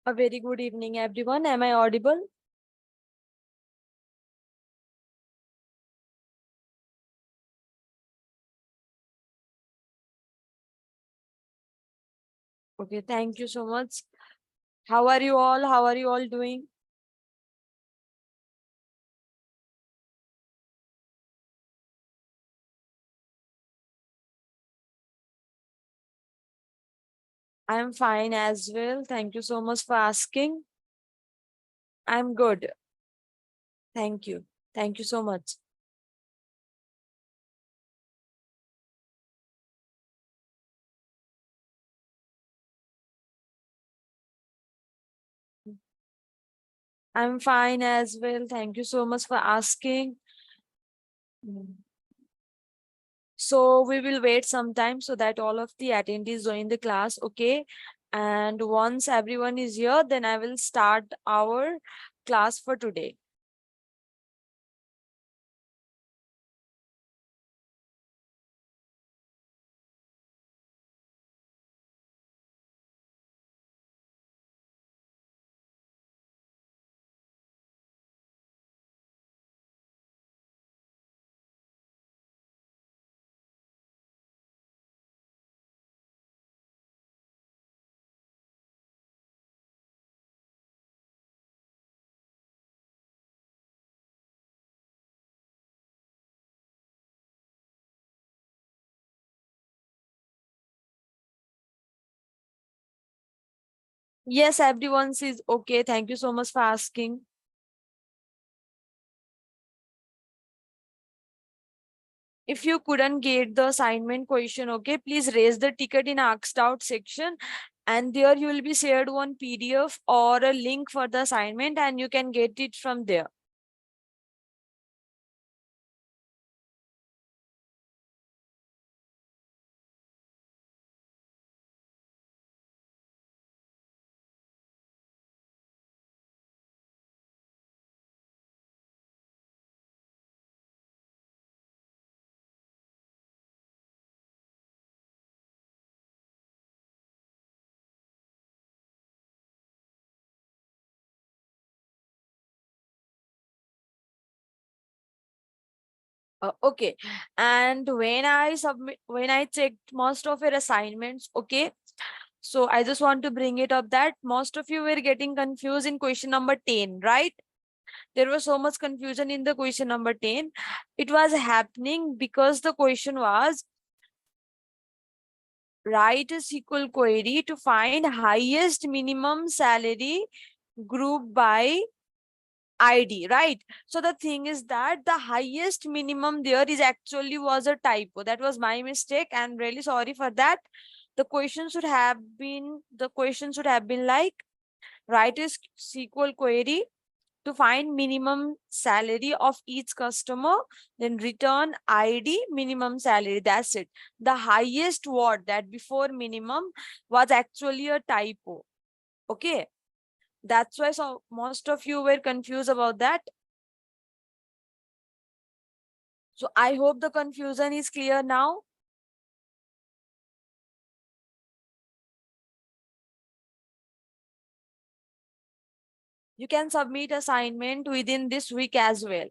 A very good evening, everyone. Am I audible? Okay, thank you so much. How are you all? How are you all doing? I'm fine as well. Thank you so much for asking. I'm good. Thank you. Thank you so much. I'm fine as well. Thank you so much for asking. Mm. So we will wait some time so that all of the attendees join the class, okay? And once everyone is here, then I will start our class for today. Yes, everyone is okay. Thank you so much for asking. If you couldn't get the assignment question, okay, please raise the ticket in asked out section, and there you will be shared one PDF or a link for the assignment and you can get it from there. Okay. And when I checked most of your assignments, okay, so I just want to bring it up that most of you were getting confused in question number 10, right? There was so much confusion in the question number 10. It was happening because the question was, write a SQL query to find highest minimum salary group by ID, right? So the thing is that the highest minimum there is actually was a typo. That was my mistake. I'm really sorry for that. The question should have been like, write a SQL query to find minimum salary of each customer, then return ID minimum salary. That's it. The highest word that before minimum was actually a typo. Okay. That's why so most of you were confused about that. So I hope the confusion is clear now. You can submit assignment within this week as well.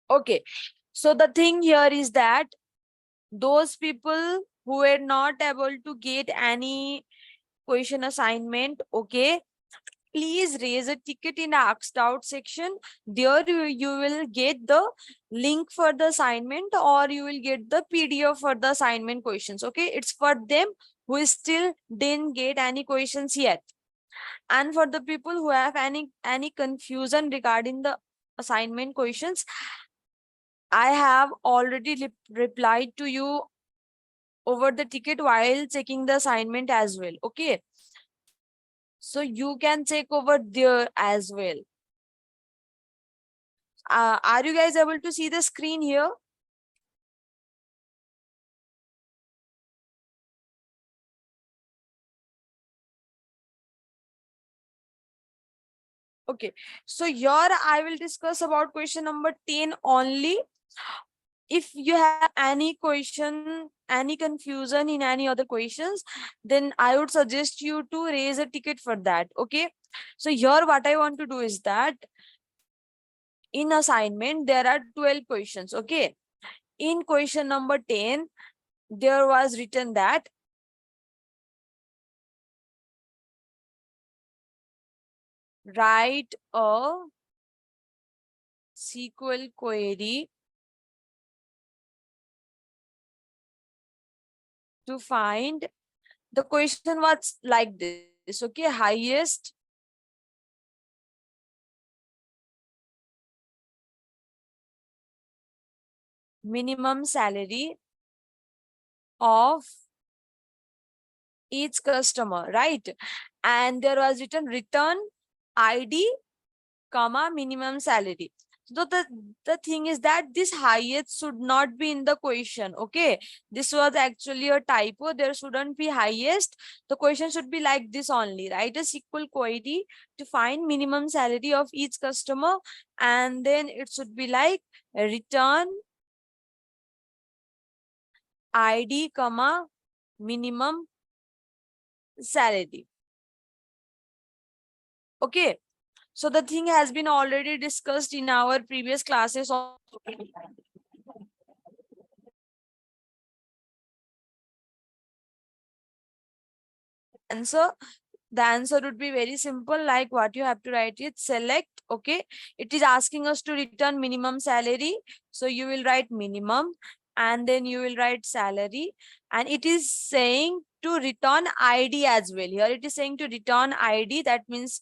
Okay. So the thing here is that those people who were not able to get any question assignment, okay, please raise a ticket in the asked out section. There you will get the link for the assignment or you will get the PDF for the assignment questions. Okay, it's for them who still didn't get any questions yet. And for the people who have any confusion regarding the assignment questions, I have already replied to you over the ticket while checking the assignment as well. Okay, so you can check over there as well. Are you guys able to see the screen here? Okay, so here I will discuss about question number 10 only. If you have any question, any confusion in any other questions, then I would suggest you to raise a ticket for that. Okay, so here what I want to do is that in assignment there are 12 questions. Okay, in question number 10 there was written that write a SQL query to find, the question was like this. Okay, highest minimum salary of each customer, right? And there was written return ID comma minimum salary. So the thing is that this highest should not be in the question. Okay, this was actually a typo. There shouldn't be highest. The question should be like this only. Write a SQL query to find minimum salary of each customer, and then it should be like return ID comma minimum salary. Okay, so the thing has been already discussed in our previous classes. Answer, the answer would be very simple, like what you have to write it, select. Okay, it is asking us to return minimum salary, so you will write minimum and then you will write salary, and it is saying to return ID as well. Here it is saying to return ID, that means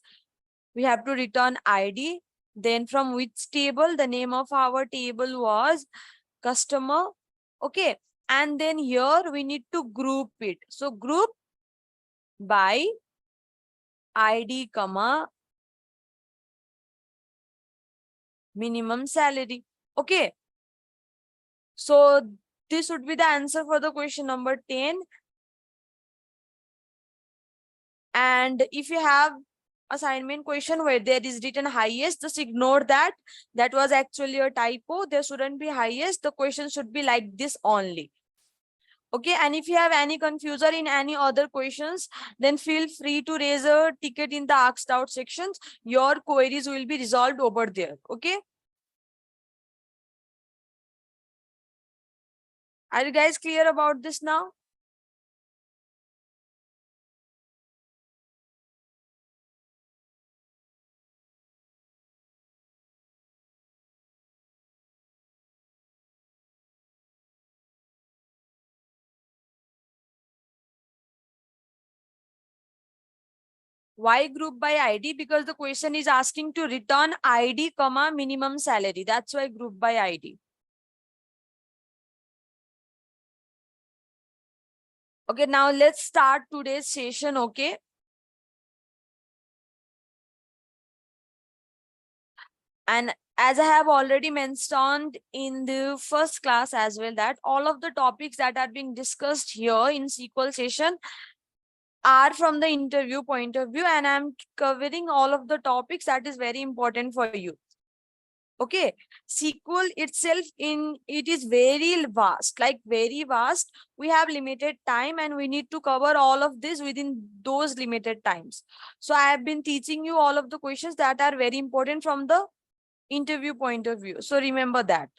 we have to return ID. Then from which table, the name of our table was customer. Okay, and then here we need to group it, so group by ID comma minimum salary. Okay, so this would be the answer for the question number 10. And if you have assignment question where there is written highest, just ignore that. That was actually a typo. There shouldn't be highest. The question should be like this only. Okay, and if you have any confusion in any other questions, then feel free to raise a ticket in the asked out sections. Your queries will be resolved over there. Okay, are you guys clear about this now? Why group by ID? Because the question is asking to return ID comma minimum salary. That's why group by ID. Okay, now let's start today's session. Okay, and as I have already mentioned in the first class as well, that all of the topics that are being discussed here in SQL session are from the interview point of view, and I'm covering all of the topics that is very important for you. Okay, SQL itself, in it is very vast, like very vast. We have limited time and we need to cover all of this within those limited times. So I have been teaching you all of the questions that are very important from the interview point of view. So remember that.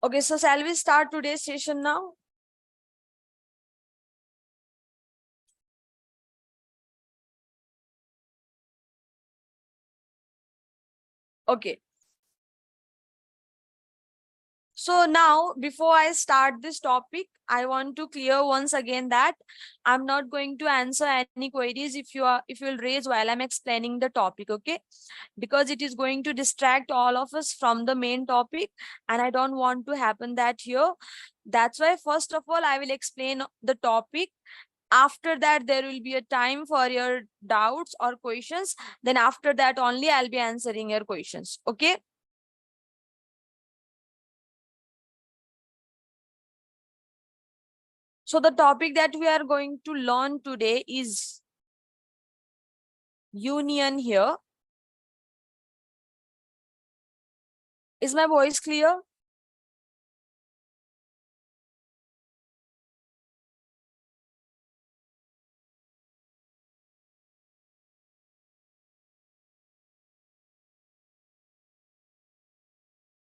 Okay, so shall we start today's session now? Okay. So now, before I start this topic, I want to clear once again that I'm not going to answer any queries if you'll raise while I'm explaining the topic, okay? Because it is going to distract all of us from the main topic, and I don't want to happen that here. That's why first of all, I will explain the topic. After that, there will be a time for your doubts or questions. Then after that only, I'll be answering your questions, okay? So the topic that we are going to learn today is union here. Is my voice clear?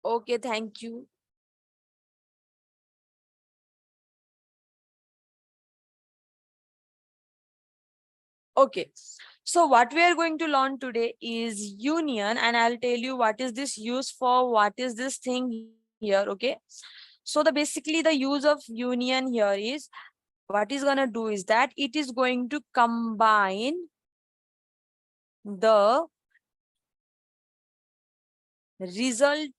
Okay, thank you. Okay, so what we are going to learn today is union, and I'll tell you what is this used for, what is this thing here, okay? So the basically the use of union here is, what is gonna do is that it is going to combine the result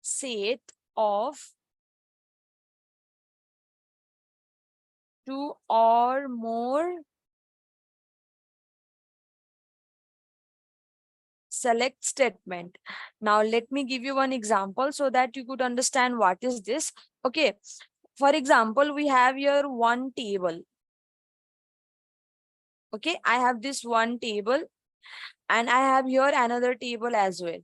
set of two or more select statement. Now let me give you one example so that you could understand what is this. Okay, for example, we have here one table. Okay, I have this one table and I have here another table as well.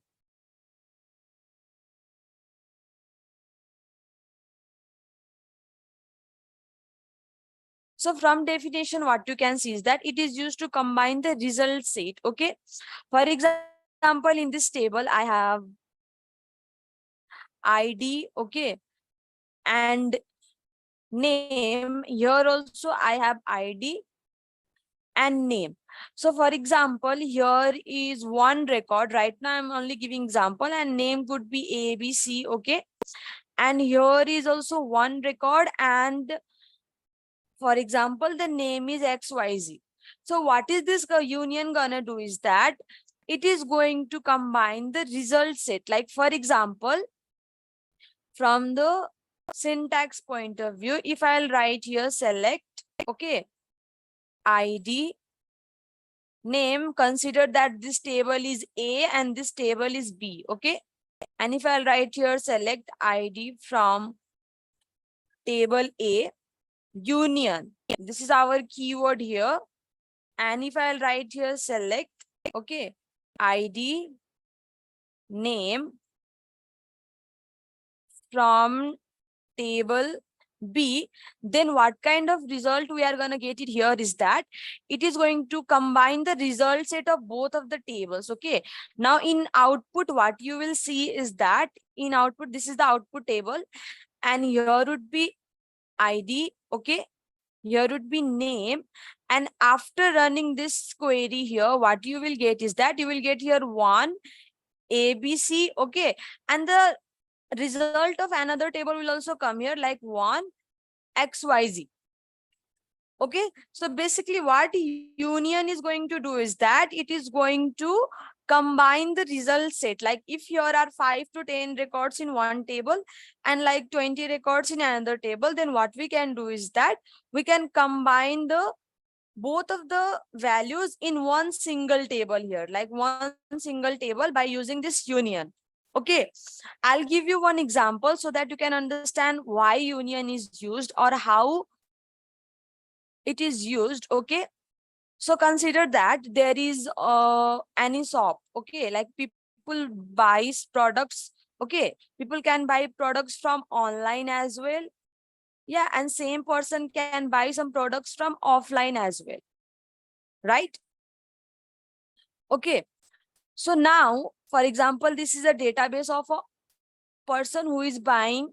So from definition, what you can see is that it is used to combine the result set. Okay, for example, in this table I have ID, okay, and name. Here also I have ID and name. So for example, here is one record. Right now I'm only giving example, and name could be ABC, okay, and here is also one record, and for example the name is XYZ. So what is this union gonna do is that it is going to combine the result set. Like for example, from the syntax point of view, if I'll write here select, okay, ID, name, consider that this table is A and this table is B, okay? And if I'll write here select ID from table A, union, this is our keyword here. And if I'll write here select, okay, ID, name from table B, then what kind of result we are going to get it here is that it is going to combine the result set of both of the tables. Okay, now in output, what you will see is that in output, this is the output table, and here would be ID, okay, here would be name, and after running this query here, what you will get is that you will get here one ABC, okay, and the result of another table will also come here like one XYZ. Okay, so basically what union is going to do is that it is going to combine the result set. Like if here are 5 to 10 records in one table and like 20 records in another table, then what we can do is that we can combine the both of the values in one single table here, like one single table by using this union. Okay, I'll give you one example so that you can understand why union is used or how it is used. Okay, so consider that there is any shop, okay, like people buys products, okay, people can buy products from online as well, yeah, and same person can buy some products from offline as well, right? Okay, so now for example, this is a database of a person who is buying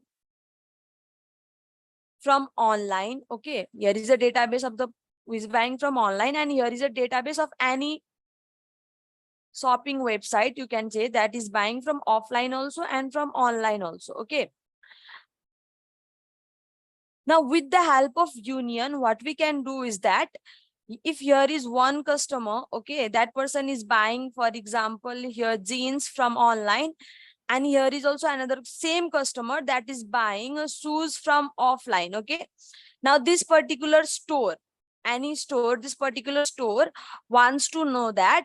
from online. Okay, here is a database of the who is buying from online, and here is a database of any shopping website, you can say, that is buying from offline also and from online also. Okay, now with the help of union, what we can do is that if here is one customer, okay, that person is buying, for example, here jeans from online, and here is also another same customer that is buying shoes from offline. Okay, now this particular store, any store, this particular store wants to know that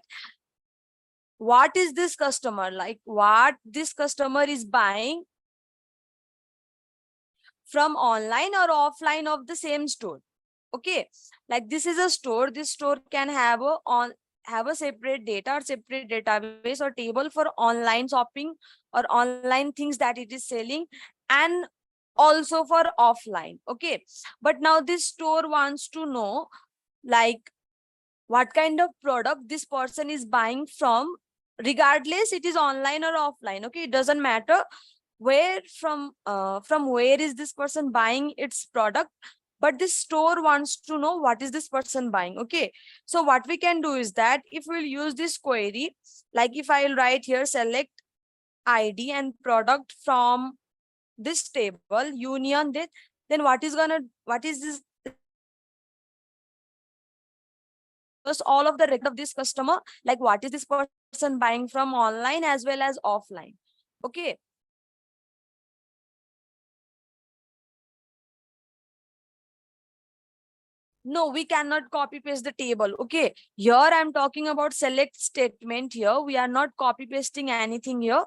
what is this customer, like what this customer is buying from online or offline of the same store. Okay, like this is a store. This store can have a separate data or separate database or table for online shopping or online things that it is selling, and also for offline. Okay, but now this store wants to know like what kind of product this person is buying regardless it is online or offline. Okay, it doesn't matter where from where is this person buying its product, but this store wants to know what is this person buying. Okay, so what we can do is that if we'll use this query, like if I'll write here select ID and product from this table union, then what is this first all of the record of this customer, like what is this person buying from online as well as offline. Okay, no, we cannot copy paste the table. Okay, here I'm talking about select statement. Here we are not copy pasting anything. Here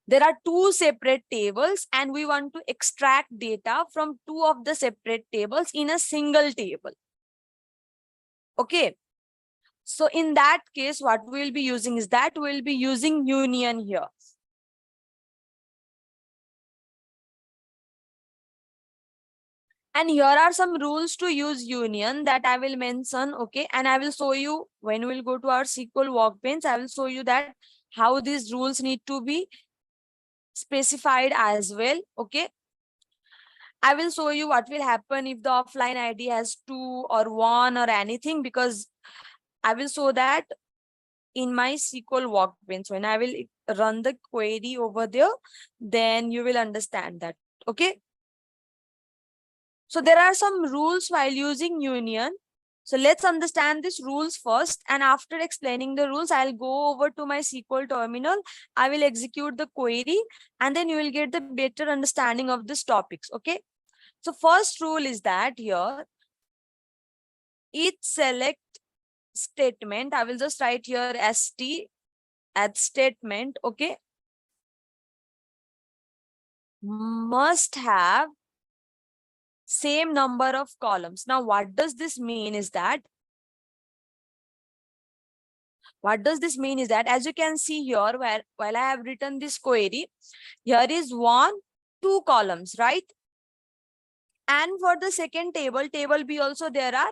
there are two separate tables and we want to extract data from two of the separate tables in a single table. Okay, so in that case what we'll be using is that we'll be using union here. And here are some rules to use union that I will mention. Okay, and I will show you when we'll go to our SQL workbench. I will show you that how these rules need to be specified as well. Okay, I will show you what will happen if the offline ID has 2 or 1 or anything, because I will show that in my SQL workbench. When I will run the query over there, then you will understand that. Okay. So there are some rules while using union. So let's understand these rules first. And after explaining the rules, I'll go over to my SQL terminal. I will execute the query and then you will get the better understanding of these topics. Okay. So first rule is that here, each select statement, I will just write here ST at statement. Okay. Must have same number of columns. Now, what does this mean is that as you can see here, while I have written this query, here is 1, 2 columns, right? And for the second table B also there are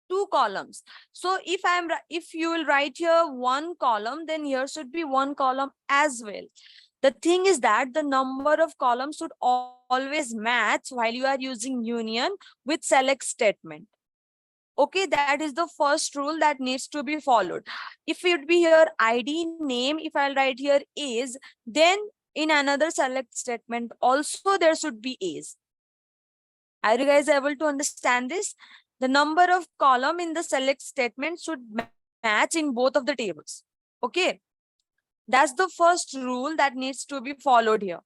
2 columns. So if you will write here 1 column, then here should be 1 column as well. The thing is that the number of columns should always match while you are using union with select statement. Okay, that is the first rule that needs to be followed. If it would be here ID name, if I'll write here is, then in another select statement also there should be is. Are you guys able to understand this? The number of column in the select statement should match in both of the tables. Okay, that's the first rule that needs to be followed here.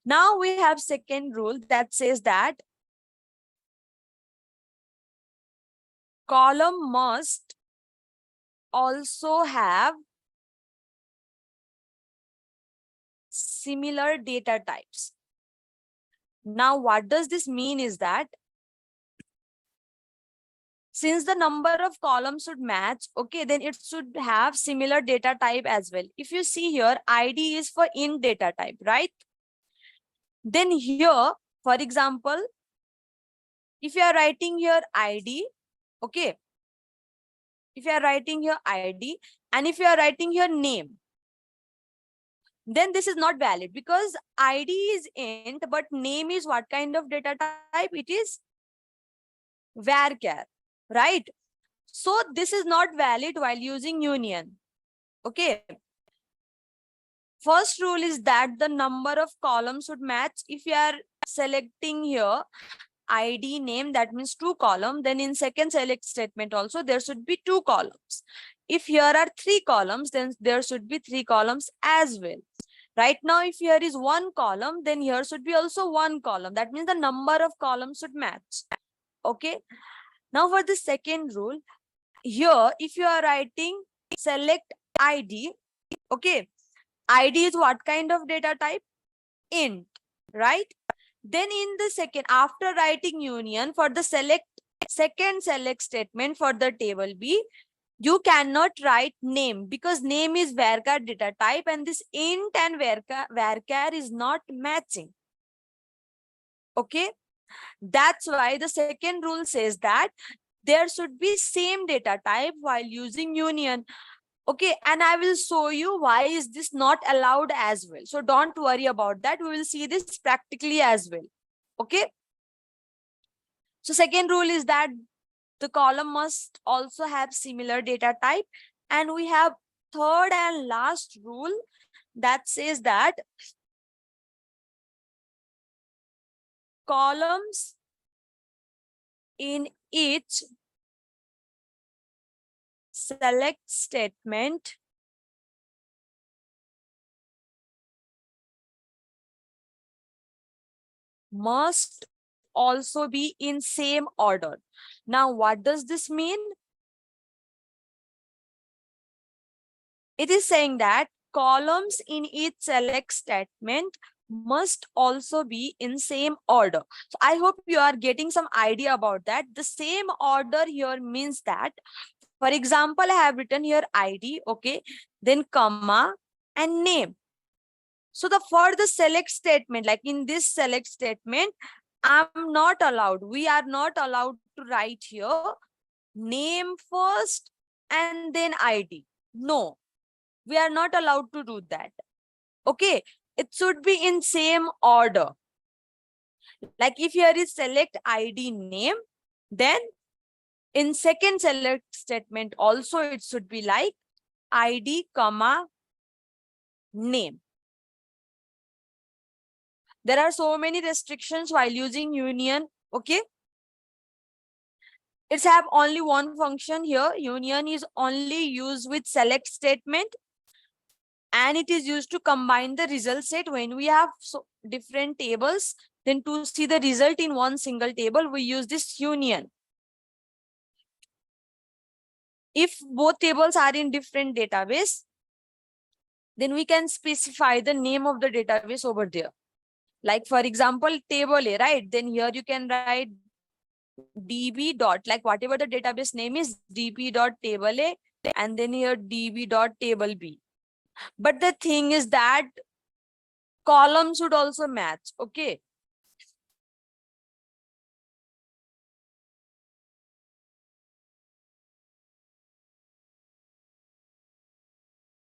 Now we have second rule that says that column must also have similar data types. Now, what does this mean is that since the number of columns should match, okay, then it should have similar data type as well. If you see here, ID is for int data type, right? Then here, for example, if you are writing here ID, okay, if you are writing here ID and if you are writing here name, then this is not valid because ID is int, but name is what kind of data type? It is varchar, right? So this is not valid while using union. Okay. First rule is that the number of columns should match. If you are selecting here ID name, that means 2 columns, then in second select statement also there should be 2 columns. If here are 3 columns, then there should be 3 columns as well. Right now, if here is 1 column, then here should be also 1 column. That means the number of columns should match. Okay. Now for the second rule, here if you are writing select ID, okay, ID is what kind of data type? Int, right? Then in the second, after writing union for the second select statement for the table B, you cannot write name because name is varchar data type and this int and varchar is not matching. Okay, that's why the second rule says that there should be same data type while using union. Okay, and I will show you why is this not allowed as well. So don't worry about that. We will see this practically as well. Okay. So second rule is that the column must also have similar data type. And we have third and last rule that says that columns in each select statement must also be in same order. Now, what does this mean? It is saying that columns in each select statement must also be in same order. So I hope you are getting some idea about that. The same order here means that, for example, I have written here ID, okay, then comma and name. So for the select statement, like in this select statement, I'm not allowed. We are not allowed to write here name first and then ID. No, we are not allowed to do that. Okay, it should be in same order. Like if here is select ID name, then in second select statement also it should be like ID comma name. There are so many restrictions while using union. Okay, it's have only one function here. Union is only used with select statement and it is used to combine the result set. When we have different tables, then to see the result in one single table, we use this union. If both tables are in different database, then we can specify the name of the database over there. Like for example, table A, right? Then here you can write db dot, like whatever the database name is, db dot table A, and then here db dot table B. But the thing is that columns should also match. Okay.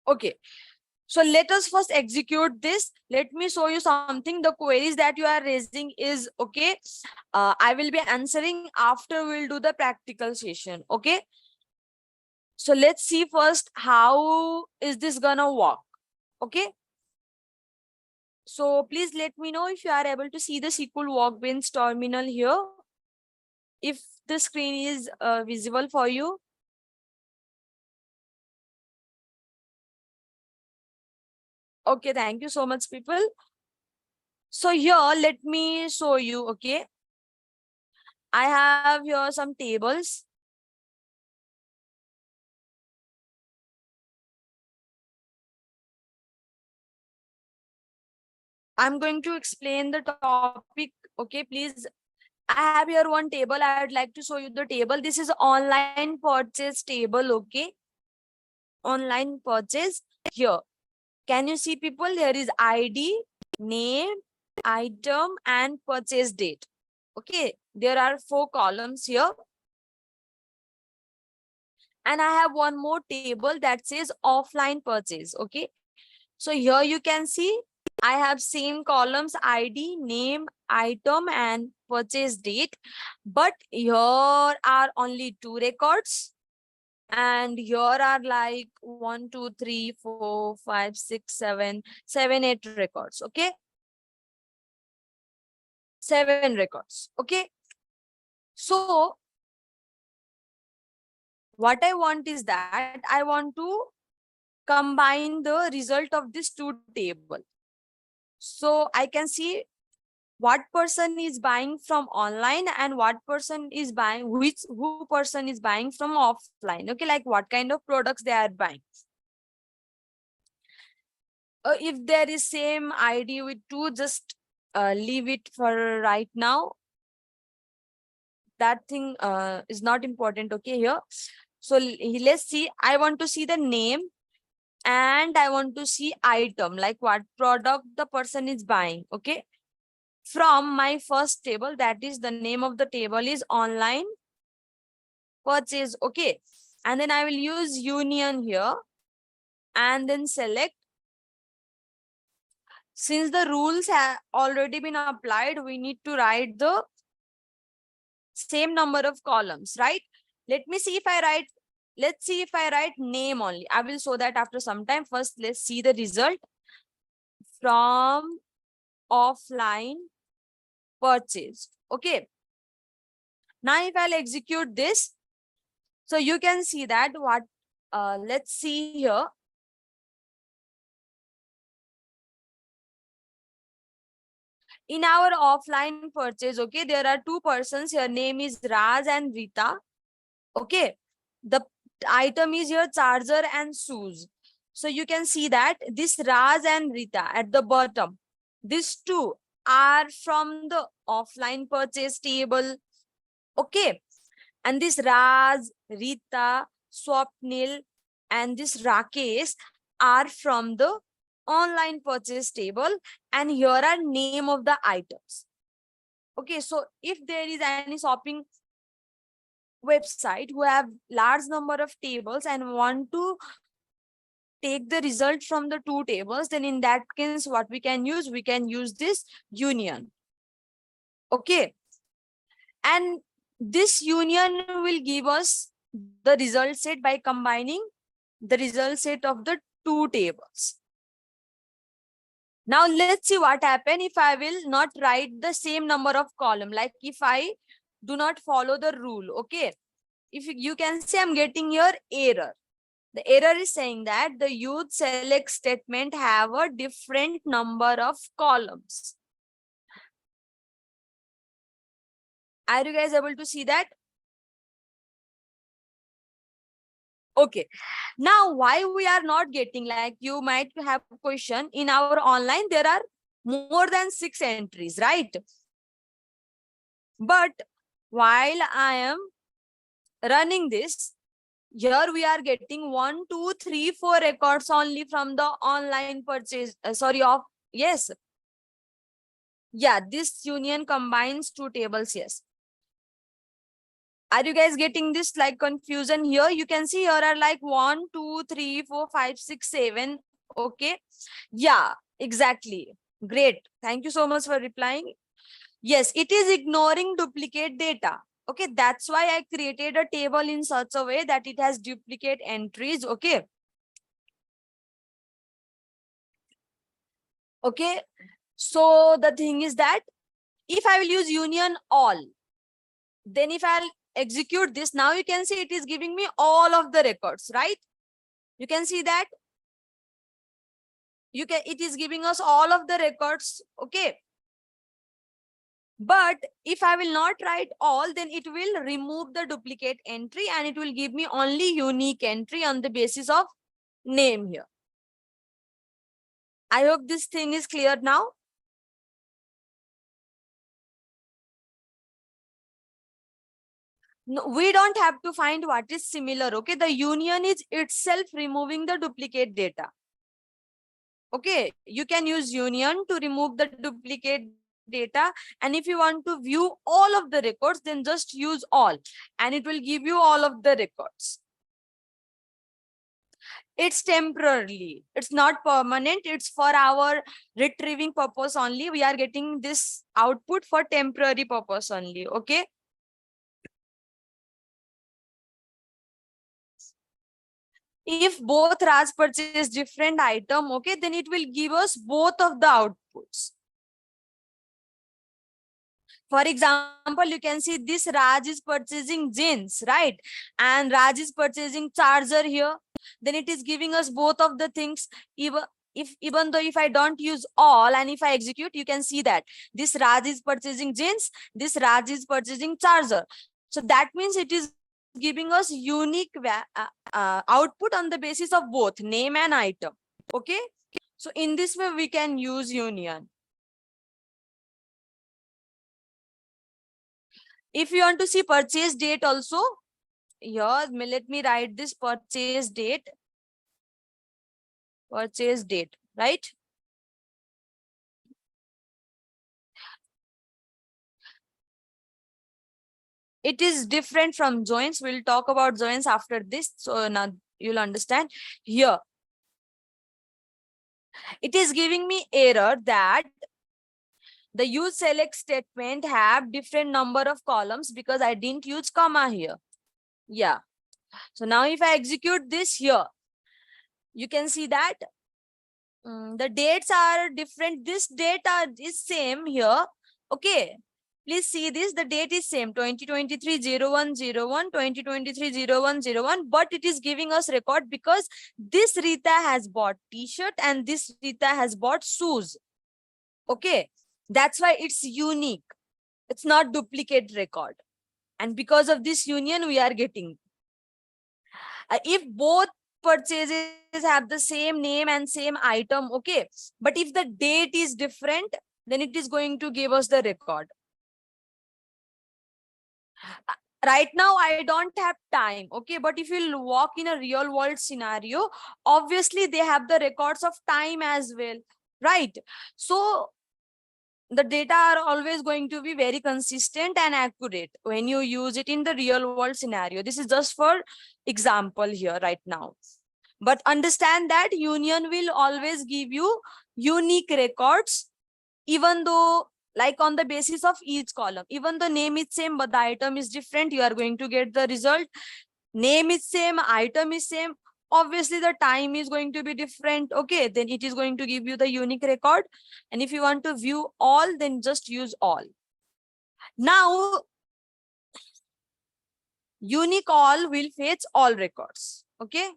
Okay. So let us first execute this. Let me show you something. The queries that you are raising is okay. I will be answering after we'll do the practical session. Okay. So let's see first how is this gonna work. Okay. So please let me know if you are able to see the SQL Workbench terminal here. If the screen is visible for you. Okay, thank you so much, people. So here, let me show you, okay. I have here some tables. I'm going to explain the topic, okay, please. I have here one table. I would like to show you the table. This is online purchase table, okay. Online purchase here. Can you see, people? Here is ID, name, item, and purchase date. Okay, there are 4 columns here. And I have one more table that says offline purchase. Okay, so here you can see I have same columns ID, name, item, and purchase date. But here are only 2 records. And here are like 1, 2, 3, 4, 5, 6, 7, 8 records. Okay. 7 records. Okay. So what I want is that I want to combine the result of this 2 table. So I can see what person is buying from online and what person is buying, who person is buying from offline. Okay, like what kind of products they are buying. If there is same ID with 2, just leave it for right now. That thing is not important, okay, here. So let's see. I want to see the name and I want to see item, like what product the person is buying, okay. From my first table, that is the name of the table is online purchase, okay. And then I will use union here and then select. Since the rules have already been applied, we need to write the same number of columns, right? Let me see if I write, let's see if I write name only. I will show that after some time. First, let's see the result from offline purchase. Okay. Now, if I'll execute this, so you can see that what, let's see here. In our offline purchase, okay, there are two persons here. Name is Raj and Rita. Okay. The item is your charger and shoes. So you can see that this Raj and Rita at the bottom, these two are from the offline purchase table. Okay. And this Raj, Rita, Swapnil, and this Rakesh are from the online purchase table. And here are name of the items. Okay. So if there is any shopping website who have large number of tables and want to take the result from the two tables, then in that case, what we can use this union. Okay. And this union will give us the result set by combining the result set of the two tables. Now let's see what happens if I will not write the same number of column, like if I do not follow the rule. Okay. If you can see, I'm getting your error. The error is saying that the use select statement have a different number of columns. Are you guys able to see that? Okay. Now, why we are not getting, like you might have a question, in our online, there are more than 6 entries, right? But while I am running this, here we are getting 1, 2, 3, 4 records only from the online purchase. Yes. Yeah, this union combines two tables. Yes. Are you guys getting this like confusion here? You can see here are like 1, 2, 3, 4, 5, 6, 7. Okay. Yeah, exactly. Great. Thank you so much for replying. Yes, it is ignoring duplicate data. Okay, that's why I created a table in such a way that it has duplicate entries. Okay. Okay. So the thing is that if I will use union all, then if I'll execute this, now you can see it is giving me all of the records, right? You can see that it is giving us all of the records. Okay. But if I will not write all, then it will remove the duplicate entry and it will give me only unique entry on the basis of name here. I hope this thing is clear now. No, we don't have to find what is similar. Okay, the union is itself removing the duplicate data. Okay, you can use union to remove the duplicate data, and if you want to view all of the records, then just use all and it will give you all of the records. It's temporarily, it's not permanent, it's for our retrieving purpose only. We are getting this output for temporary purpose only. Okay. If both Raj purchase different item, okay, then it will give us both of the outputs. For example, you can see this Raj is purchasing jeans, right? And Raj is purchasing charger here. Then it is giving us both of the things. Even though if I don't use all and if I execute, you can see that this Raj is purchasing jeans, this Raj is purchasing charger. So that means it is giving us unique output on the basis of both name and item. Okay. So in this way, we can use union. If you want to see purchase date also, here let me write this purchase date, right? It is different from joins. We'll talk about joins after this. So now you'll understand. Here, it is giving me error that the use select statement have different number of columns because I didn't use comma here. Yeah. So now if I execute this here, you can see that the dates are different. This date is same here. Okay. Please see this. The date is same 2023-01-01, 2023-01-01, but it is giving us record because this Rita has bought t-shirt and this Rita has bought shoes. Okay. That's why it's unique. It's not duplicate record. And because of this union, we are getting. If both purchases have the same name and same item, okay. But if the date is different, then it is going to give us the record. Right now, I don't have time, okay. But if you walk in a real world scenario, obviously they have the records of time as well, right? So the data are always going to be very consistent and accurate when you use it in the real world scenario. This is just for example here right now. But understand that union will always give you unique records, even though like on the basis of each column, even the name is same, but the item is different, you are going to get the result. Name is same, item is same. Obviously, the time is going to be different. Okay, then it is going to give you the unique record. And if you want to view all, then just use all. Now, unique all will fetch all records. Okay.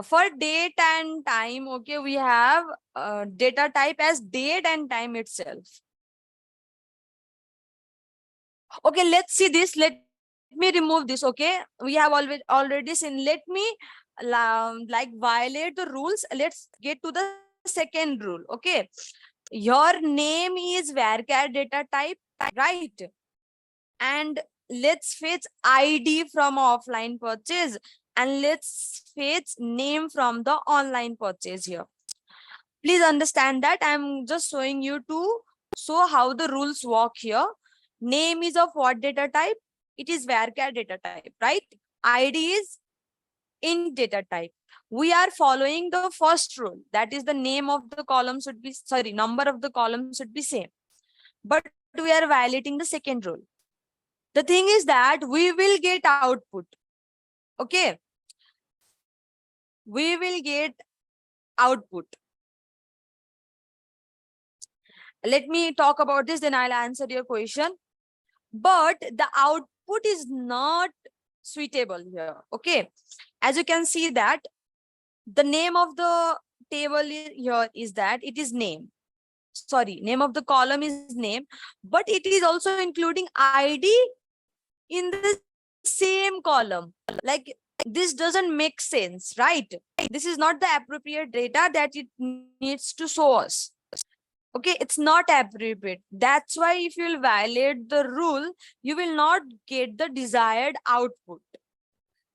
For date and time, okay, we have data type as date and time itself. Okay, let's see this. Let me remove this. Okay, we have already seen. Let me like violate the rules. Let's get to the second rule. Okay, your name is varchar data type, right? And let's fetch ID from offline purchase, and let's fetch name from the online purchase here. Please understand that I'm just showing you to show how the rules work here. Name is of what data type? It is varchar data type, right? ID is int data type. We are following the first rule. That is the name of the column should be, sorry, number of the column should be same. But we are violating the second rule. The thing is that we will get output. Okay. We will get output. Let me talk about this, then I'll answer your question. But the output is not suitable here. Okay. As you can see that the name of the table here is that it is name. Sorry, name of the column is name, but it is also including ID in the same column. Like this doesn't make sense, right? This is not the appropriate data that it needs to show us. Okay, it's not appropriate. That's why if you will violate the rule, you will not get the desired output.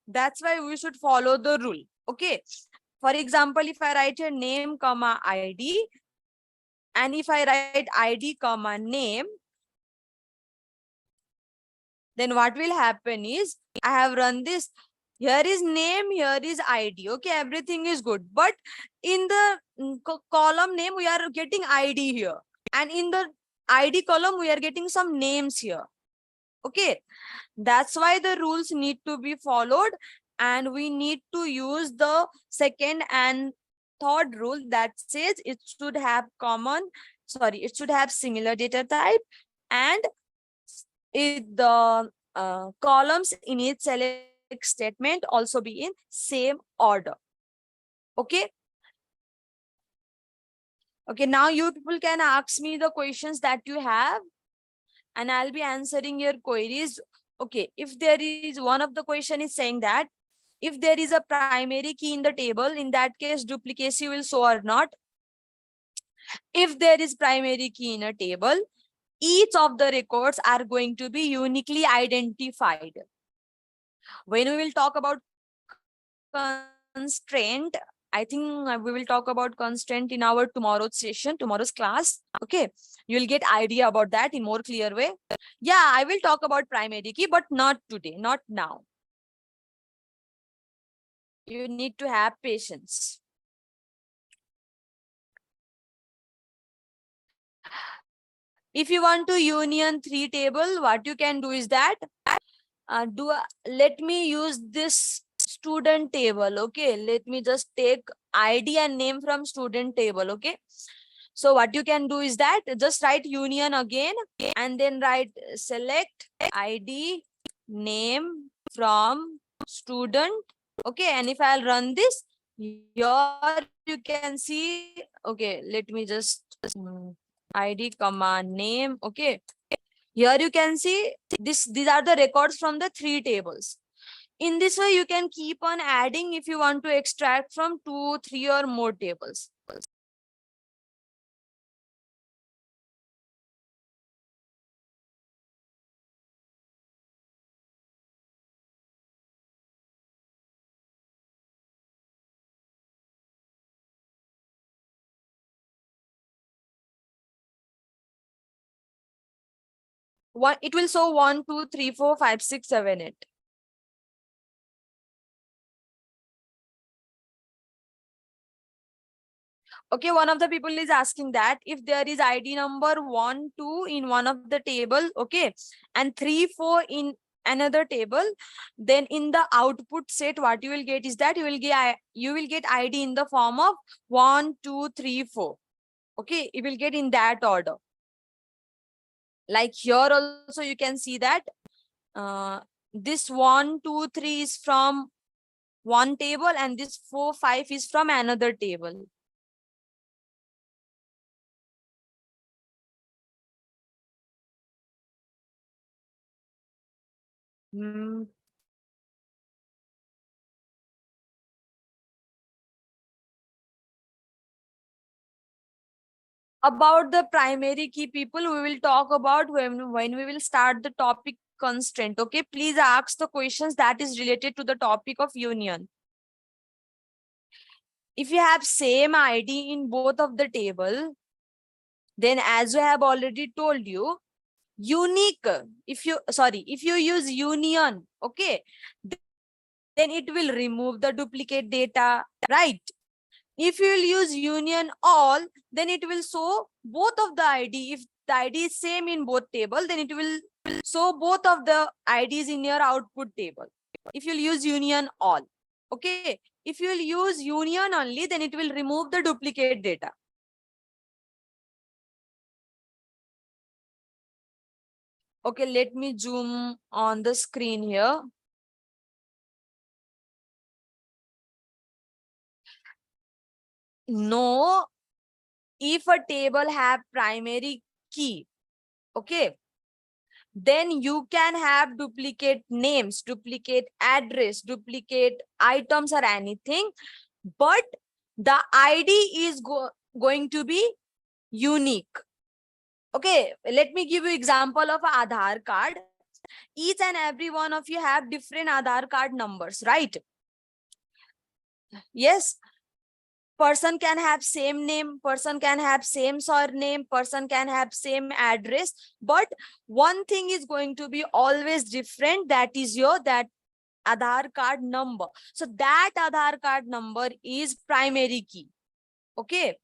That's why we should follow the rule. Okay. For example, if I write a name, comma, ID, and if I write ID, comma, name, then what will happen is I have run this. Here is name, here is ID. Okay, everything is good. But in the column name, we are getting ID here. And in the ID column, we are getting some names here. Okay, that's why the rules need to be followed. And we need to use the second and third rule that says it should have it should have similar data type, and the columns in its select statement also be in same order. Okay. Okay, now you people can ask me the questions that you have, and I'll be answering your queries. Okay, if there is one of the question is saying that If there is a primary key in the table, in that case, duplicacy will show or not. If there is primary key in a table, each of the records are going to be uniquely identified. When we will talk about constraint, I think we will talk about constraint in our tomorrow's session, tomorrow's class. Okay, you will get idea about that in more clear way. Yeah, I will talk about primary key, but not today, not now. You need to have patience. If you want to union 3 table, what you can do is that let me use this student table. Okay, let me just take ID and name from student table. Okay, so what you can do is that just write union again and then write select ID name from student. Okay, and if I'll run this, here you can see. Okay, let me just ID command name. Okay, here you can see these are the records from the 3 tables. In this way, you can keep on adding if you want to extract from 2, 3 or more tables. It will show 1, 2, 3, 4, 5, 6, 7, 8. Okay, one of the people is asking that if there is ID number 1, 2 in one of the table, okay, and 3, 4 in another table, then in the output set, what you will get is that you will get ID in the form of 1, 2, 3, 4. Okay, you will get in that order. Like here also you can see that this 1, 2, 3 is from one table and this 4, 5 is from another table. About the primary key people, we will talk about when we will start the topic constraint. Okay, please ask the questions that is related to the topic of union. If you have same ID in both of the table, then as I have already told you, unique, if you use union, okay, then it will remove the duplicate data, right? If you will use union all, then it will show both of the ID. If the ID is same in both table, then it will show both of the IDs in your output table. If you'll use union all, okay. If you will use union only, then it will remove the duplicate data. Okay, let me zoom on the screen here. No, if a table have primary key, okay, then you can have duplicate names, duplicate address, duplicate items or anything, but the ID is going to be unique. Okay, let me give you example of Aadhaar card. Each and every one of you have different Aadhaar card numbers, right? Yes. Person can have same name, person can have same surname, person can have same address, but one thing is going to be always different, that is that Aadhaar card number. So that Aadhaar card number is primary key. Okay.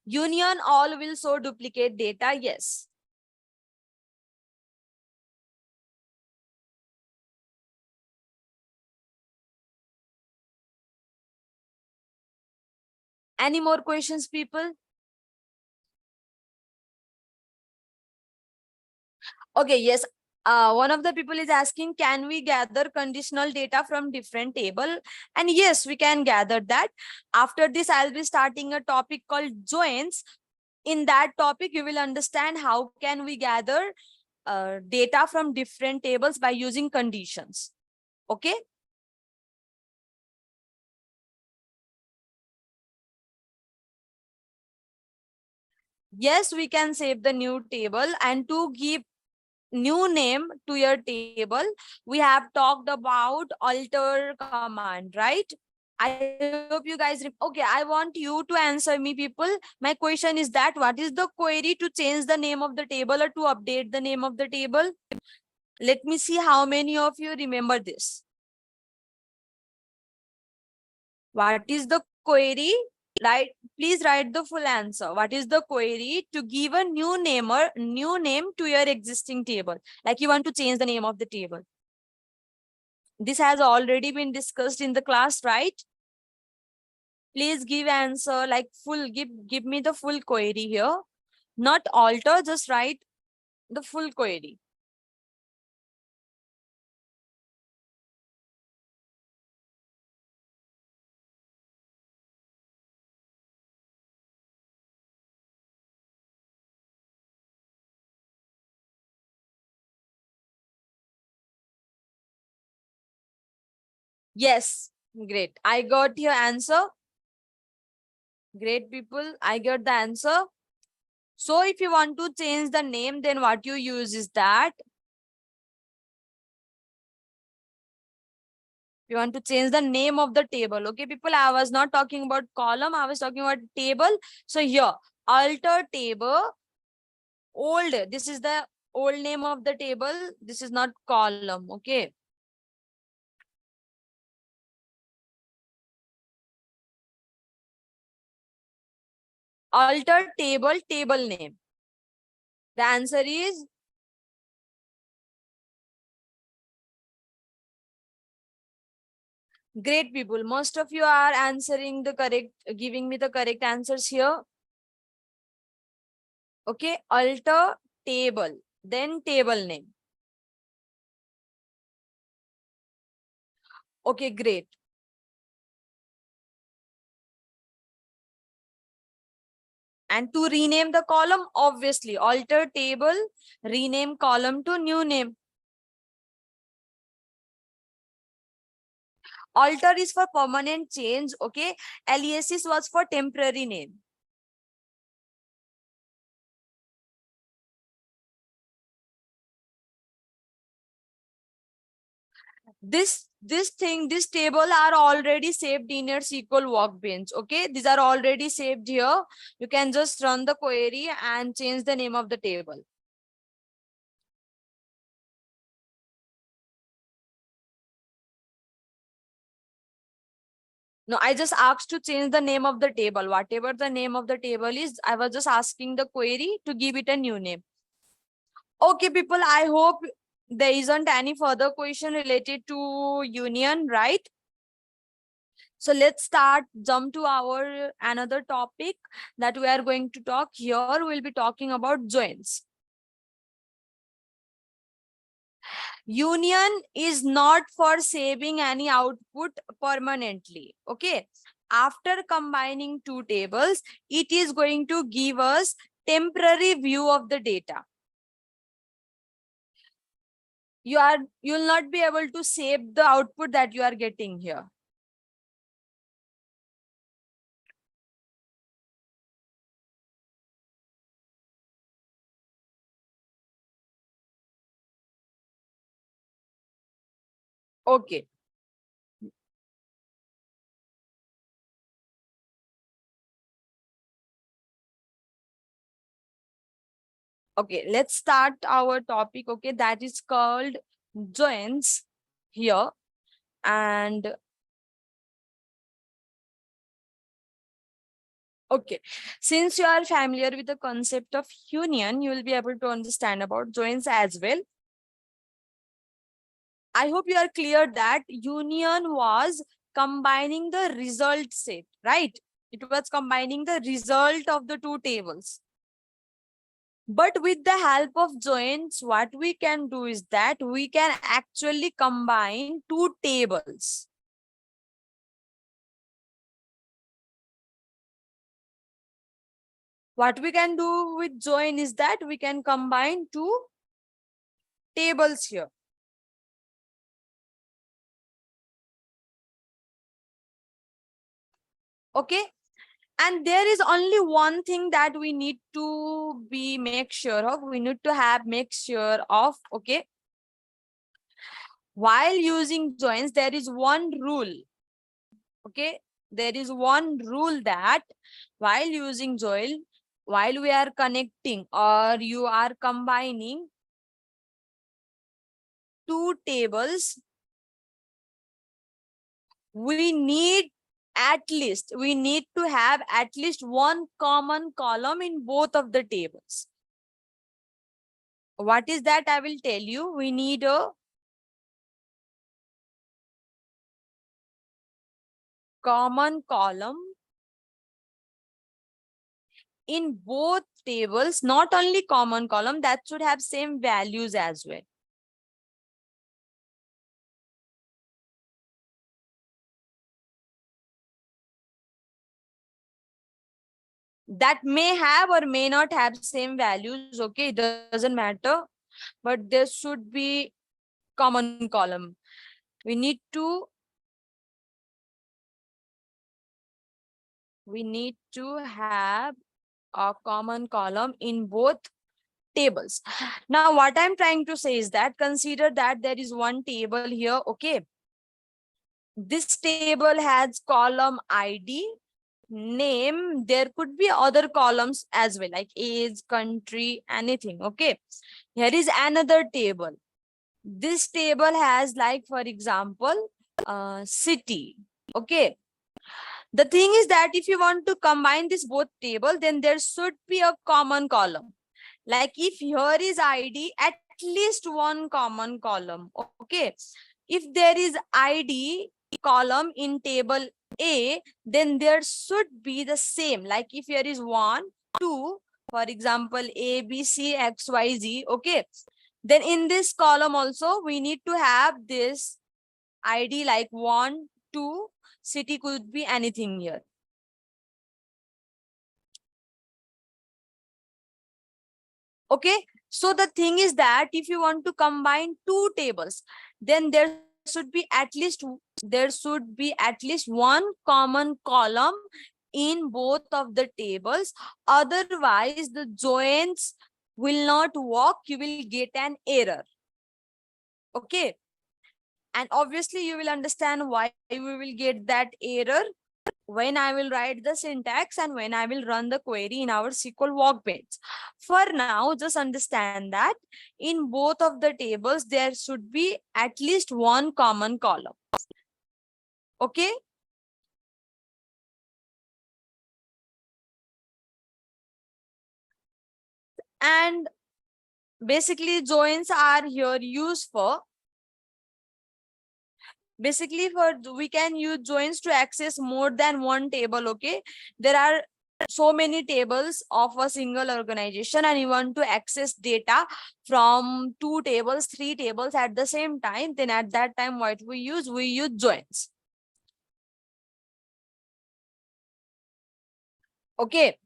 Union all will show duplicate data, yes. Any more questions, people? Okay, yes. One of the people is asking, can we gather conditional data from different table? And yes, we can gather that. After this, I'll be starting a topic called joins. In that topic, you will understand how can we gather data from different tables by using conditions. Okay. Yes, we can save the new table, and to give new name to your table, we have talked about alter command, right? I hope you guys. Okay, I want you to answer me, people. My question is that what is the query to change the name of the table or to update the name of the table? Let me see how many of you remember this. What is the query? Right, please write the full answer. What is the query to give a new name or new name to your existing table? Like you want to change the name of the table. This has already been discussed in the class, right? Please give answer like full, give me the full query here. Not alter, just write the full query. Yes, great. I got your answer. Great, people. I got the answer. So if you want to change the name, then what you use is that you want to change the name of the table. Okay, people, I was not talking about column. I was talking about table. So here, alter table, old. This is the old name of the table. This is not column. Okay. Alter table, table name. The answer is great, people. Most of you are answering the correct, giving me the correct answers here. Okay, alter table, then table name. Okay, great. And to rename the column, obviously, alter table, rename column to new name. Alter is for permanent change, okay? Aliasis was for temporary name. This table are already saved in your SQL workbench, okay? These are already saved here. You can just run the query and change the name of the table. No, I just asked to change the name of the table. Whatever the name of the table is, I was just asking the query to give it a new name. Okay, people, I hope there isn't any further question related to union, right? So let's jump to our another topic that we are going to talk here. We'll be talking about joins. Union is not for saving any output permanently. Okay. After combining two tables, it is going to give us temporary view of the data. You'll not be able to save the output that you are getting here. Okay. Okay, let's start our topic. Okay, that is called joins here. And okay, since you are familiar with the concept of union, you will be able to understand about joins as well. I hope you are clear that union was combining the result set, right? It was combining the result of the two tables. But with the help of joins, what we can do is that we can actually combine two tables. What we can do with join is that we can combine two tables here. Okay, and there is only one thing that we need to make sure of. We need to make sure of, okay, while using joins, there is one rule. Okay, there is one rule that while using join, while we are connecting or you are combining two tables, we need to have at least one common column in both of the tables. What is that? I will tell you. We need a common column in both tables, not only common column, that should have same values as well. That may have or may not have same values, okay, it doesn't matter, but there should be common column. We need to have a common column in both tables. Now what I'm trying to say is that consider that there is one table here, okay, this table has column ID, name, there could be other columns as well, like age, country, anything. Okay, here is another table. This table has, like, for example, city. Okay, the thing is that if you want to combine this both table, then there should be a common column. Like if here is ID, at least one common column. Okay, if there is ID column in table A, then there should be the same. Like if here is 1, 2, for example, A, B, C, X, Y, Z. Okay, then in this column also we need to have this ID like 1, 2, city could be anything here. Okay, so the thing is that if you want to combine two tables, then there should be at least one common column in both of the tables. Otherwise the joins will not work, you will get an error. Okay, and obviously you will understand why we will get that error when I will write the syntax and when I will run the query in our SQL workbench. For now, just understand that in both of the tables, there should be at least one common column. Okay? And basically, joins are here used for, we can use joins to access more than one table. Okay, there are so many tables of a single organization and you want to access data from 2 tables, 3 tables at the same time, then at that time what we use joins. Okay,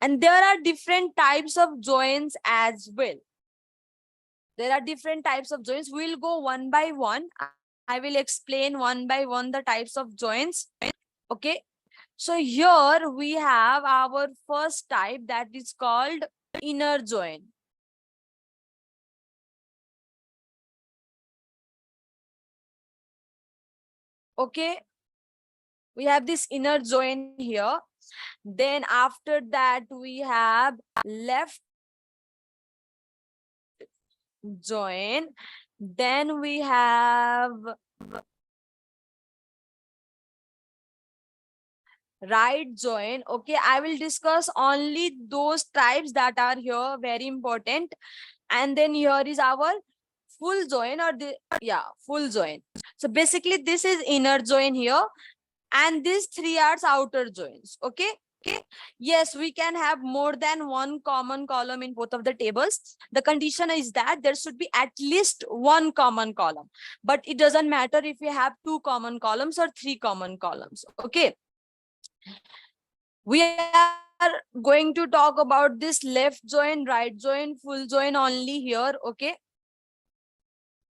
and there are different types of joins as well. There are different types of joins. We'll go one by one. I will explain one by one the types of joins. Okay, so here we have our first type, that is called inner join. Okay, we have this inner join here. Then after that we have left join. Then we have right join. Okay, I will discuss only those types that are here, very important. And then here is our full join, or the full join. So basically this is inner join here, and these 3 are outer joins. Okay, yes, we can have more than one common column in both of the tables. The condition is that there should be at least one common column, but it doesn't matter if you have 2 common columns or 3 common columns. Okay, we are going to talk about this left join, right join, full join only here. Okay,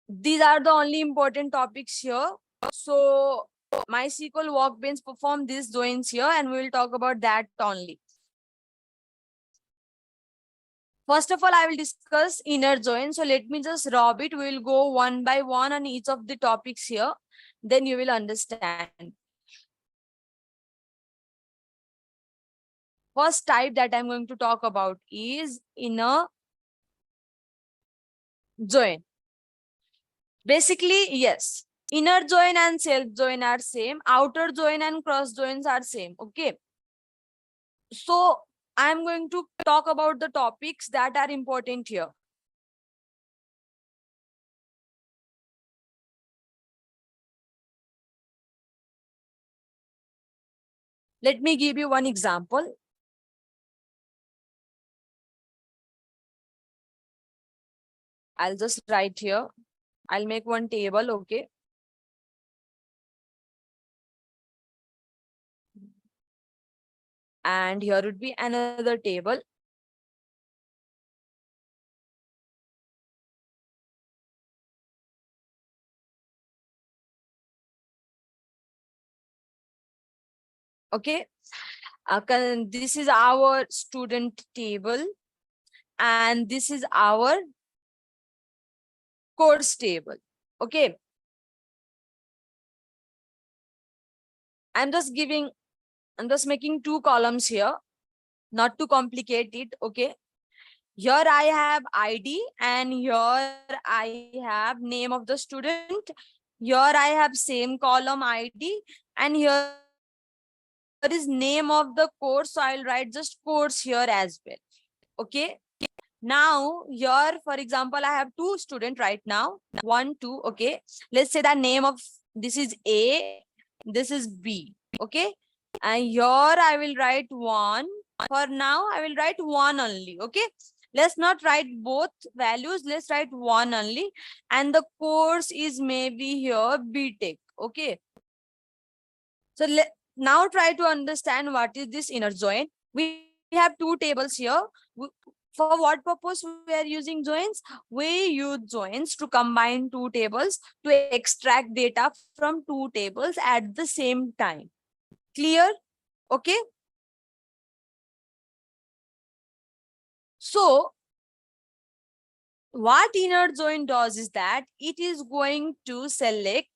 these are the only important topics here. So MySQL Workbench perform these joins here, and we will talk about that only. First of all, I will discuss inner join. So let me just rub it. We will go one by one on each of the topics here. Then you will understand. First type that I'm going to talk about is inner join. Basically, yes, inner join and self join are same. Outer join and cross joins are same. Okay. So I'm going to talk about the topics that are important here. Let me give you one example. I'll just write here. I'll make one table. Okay. And here would be another table. Okay. This is our student table, and this is our course table. Okay. I'm just making two columns here, not to complicate it. Okay. Here I have ID, and here I have name of the student. Here I have same column ID, and here is name of the course. So I'll write just course here as well. Okay. Now here, for example, I have two students right now. 1, 2. Okay. Let's say the name of this is A, this is B. Okay. And here I will write 1. For now, I will write 1 only. Okay. Let's not write both values. Let's write 1 only. And the course is maybe here BTech. Okay. So now try to understand what is this inner join. We have two tables here. For what purpose we are using joins? We use joins to combine two tables to extract data from two tables at the same time. Clear? Okay. So what inner join does is that it is going to select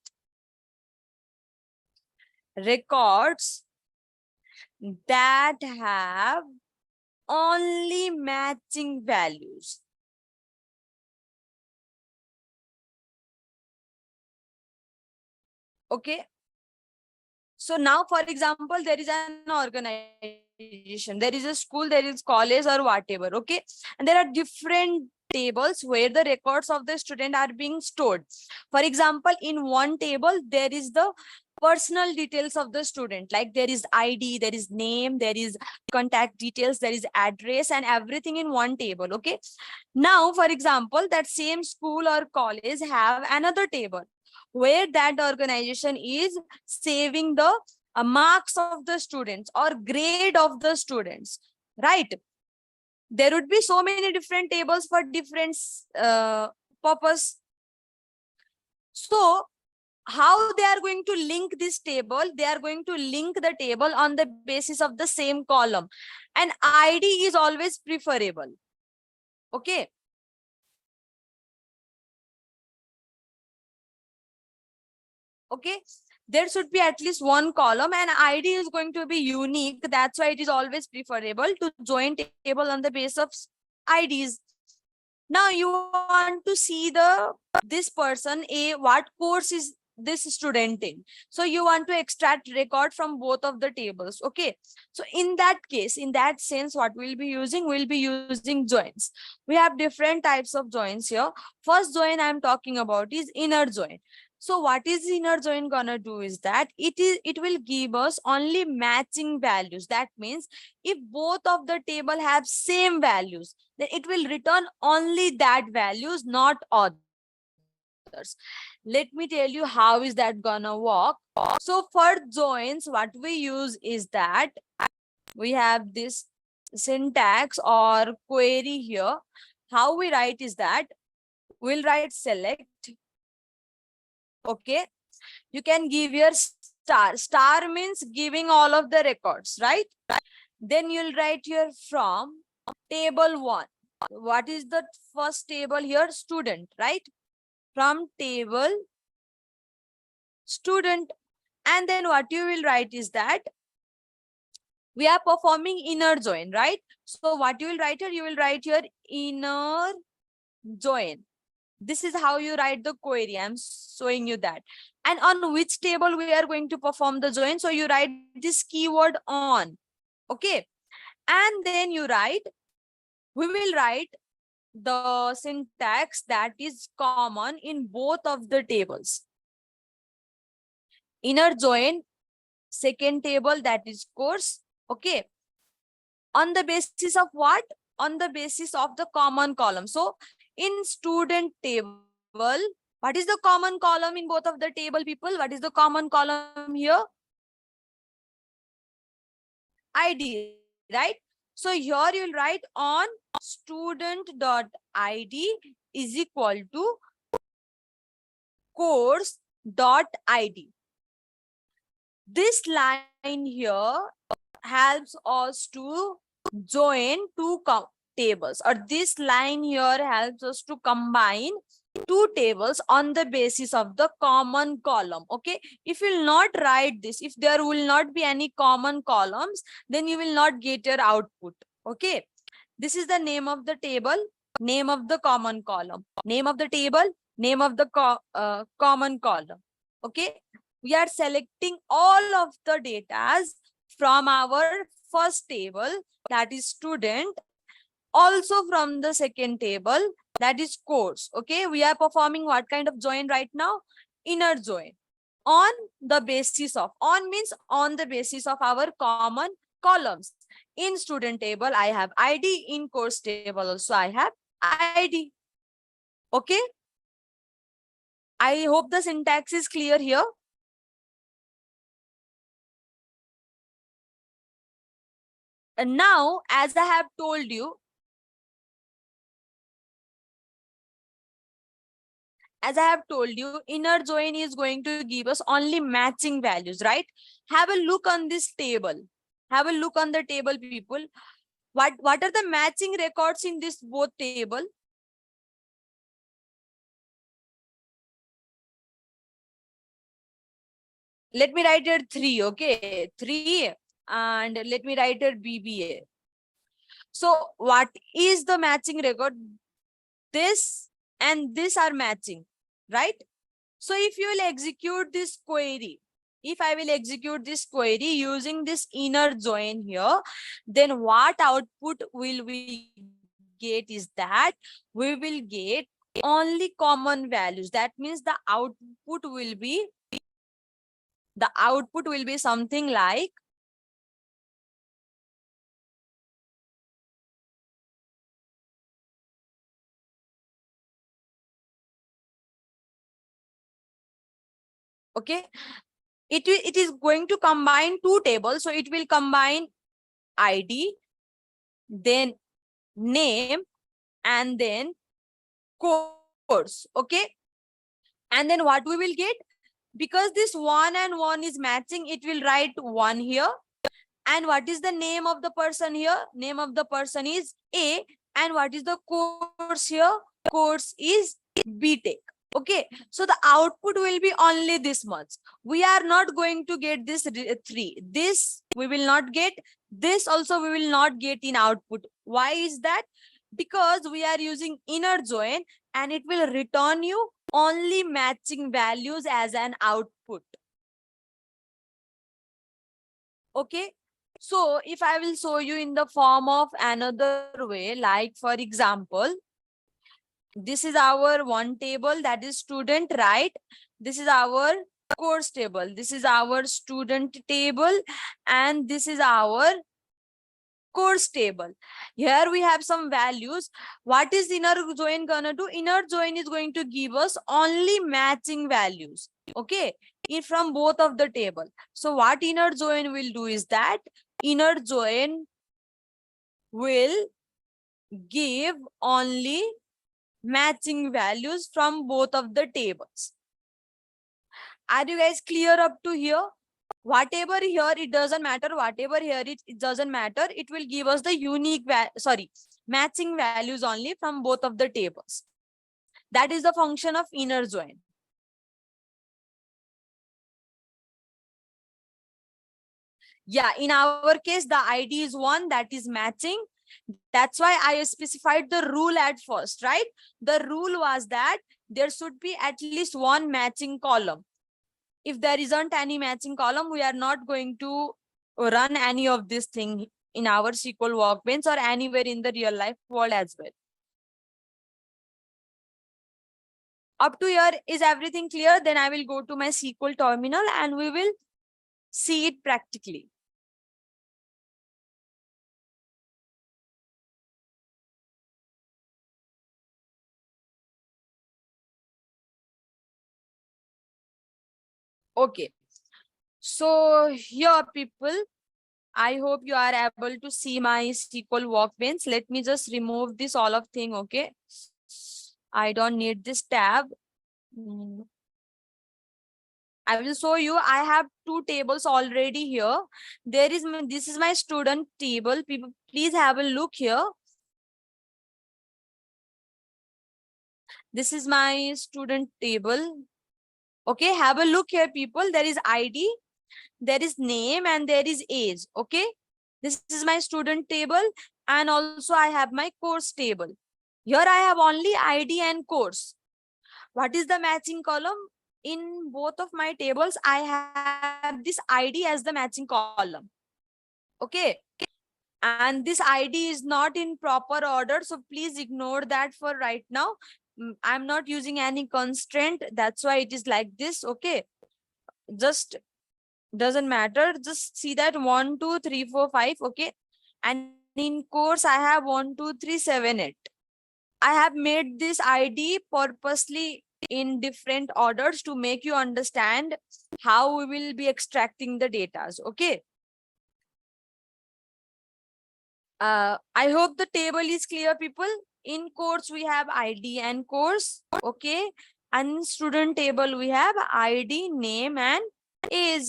records that have only matching values. Okay. So now, for example, there is an organization, there is a school, there is college or whatever. Okay. And there are different tables where the records of the student are being stored. For example, in one table, there is the personal details of the student, like there is ID, there is name, there is contact details, there is address, and everything in one table. Okay. Now, for example, that same school or college have another table where that organization is saving the marks of the students or grade of the students, right? There would be so many different tables for different purpose. So how they are going to link this table? They are going to link the table on the basis of the same column, and ID is always preferable. Okay. Okay. There should be at least one column, and ID is going to be unique. That's why it is always preferable to join table on the base of IDs. Now you want to see this person, what course is this student in. So you want to extract record from both of the tables. Okay. So in that case, in that sense, what we'll be using joins. We have different types of joins here. First join I'm talking about is inner join. So what is inner join gonna do is that it will give us only matching values. That means if both of the table have same values, then it will return only that values, not others. Let me tell you how is that gonna work. So for joins, what we use is that we have this syntax or query here, how we write is that we'll write select. Okay, you can give your star. Star means giving all of the records, right? Then you'll write here from table 1. What is the first table here? Student, right? From table student. And then what you will write is that we are performing inner join, right? So what you will write here? You will write here inner join. This is how you write the query. I'm showing you that. And on which table we are going to perform the join? So you write this keyword on. Okay. And then you write, we will write the syntax that is common in both of the tables. Inner join, second table, that is course. Okay. On the basis of what? On the basis of the common column. So in student table, what is the common column in both of the table, people? What is the common column here? ID, right? So here you'll write on student.id is equal to course.id. This line here helps us to join two tables, or this line here helps us to combine two tables on the basis of the common column. Okay, if you will not write this, if there will not be any common columns, then you will not get your output. Okay, this is the name of the table, name of the common column, name of the table, name of the common column. Okay, we are selecting all of the data from our first table, that is student, also from the second table, that is course. Okay, we are performing what kind of join right now? Inner join. On the basis of, on means on the basis of our common columns. In student table, I have ID. In course table also, I have ID. Okay. I hope the syntax is clear here. And now, as I have told you, inner join is going to give us only matching values, right? Have a look on this table. Have a look on the table, people. What are the matching records in this both table? Let me write it 3, okay? 3, and let me write it BBA. So what is the matching record? This and this are matching, right? So if you will execute this query, if I will execute this query using this inner join here, then what output will we get is that we will get only common values. That means the output will be something like okay, it is going to combine two tables. So it will combine ID, then name, and then course. Okay, and then what we will get, because this 1 and 1 is matching, it will write 1 here. And what is the name of the person here? Name of the person is A. And what is the course here? Course is BTech. Okay, so the output will be only this much. We are not going to get this 3. This we will not get. This also we will not get in output. Why is that? Because we are using inner join, and it will return you only matching values as an output. Okay, so if I will show you in the form of another way, like for example, this is our one table, that is student, right? This is our course table, this is our student table, and this is our course table. Here we have some values. What is inner join gonna do? Inner join is going to give us only matching values, okay, from both of the table. So what inner join will do is that inner join will give only matching values from both of the tables. Are you guys clear up to here? Whatever here, it doesn't matter. Whatever here, it doesn't matter. It will give us the matching values only from both of the tables. That is the function of inner join. Yeah, in our case, the ID is 1, that is matching. That's why I specified the rule at first, right? The rule was that there should be at least one matching column. If there isn't any matching column, we are not going to run any of this thing in our SQL Workbench or anywhere in the real life world as well. Up to here, is everything clear? Then I will go to my SQL terminal and we will see it practically. Okay. So here, people, I hope you are able to see my SQL Workbench. Let me just remove this all of thing, okay? I don't need this tab. I will show you. I have two tables already here. This is my student table. People, please have a look here. This is my student table. Okay, have a look here, people. There is ID, there is name, and there is age. Okay, this is my student table, and also I have my course table. Here I have only ID and course. What is the matching column? In both of my tables, I have this ID as the matching column. Okay, and this ID is not in proper order, so please ignore that for right now. I'm not using any constraint, that's why it is like this. Okay, just doesn't matter, just see that 1 2 3 4 5. Okay, and in course I have 1 2 3 7 8. I have made this ID purposely in different orders to make you understand how we will be extracting the data. Okay, I hope the table is clear, people. In course, we have ID and course. Okay. And student table, we have ID, name, and age.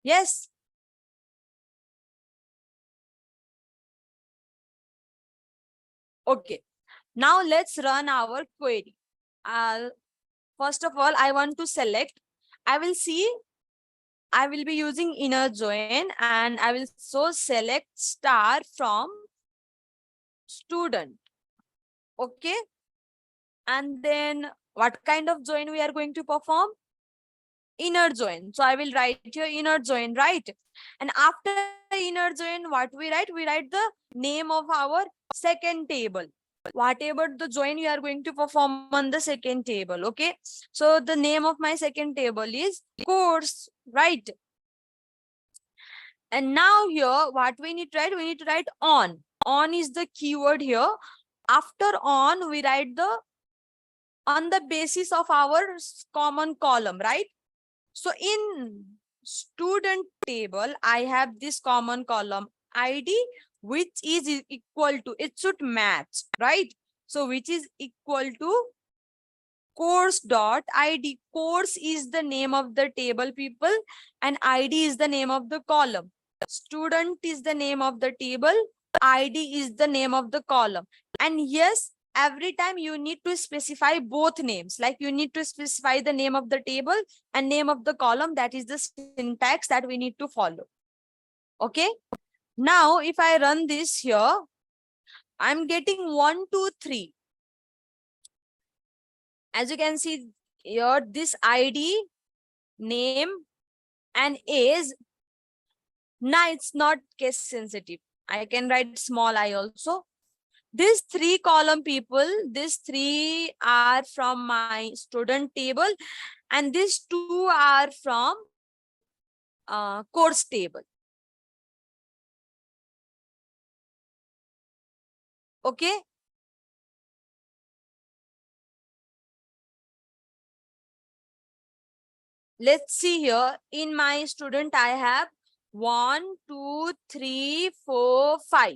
Yes. Okay. Now let's run our query. First of all, I want to select. I will be using inner join and I will select star from student. Okay. And then what kind of join we are going to perform? Inner join. So I will write here inner join, right? And after inner join, what we write the name of our second table. Whatever the join you are going to perform on the second table. Okay. So the name of my second table is course, right? And now here, what we need to write? We need to write on. On is the keyword here. After on, we write the on the basis of our common column, right? So in student table, I have this common column ID, which is equal to, it should match, right? So which is equal to course dot ID. Course is the name of the table, people, and ID is the name of the column. Student is the name of the table, ID is the name of the column. And yes, every time you need to specify both names, like you need to specify the name of the table and name of the column. That is the syntax that we need to follow. Okay. Now, if I run this here, I'm getting 1 2 3. As you can see here, this ID, name, and age. Now it's not case sensitive. I can write small I also. These 3 column, people, these 3 are from my student table and these 2 are from course table. Okay. Let's see here. In my student, I have 1, 2, 3, 4, 5.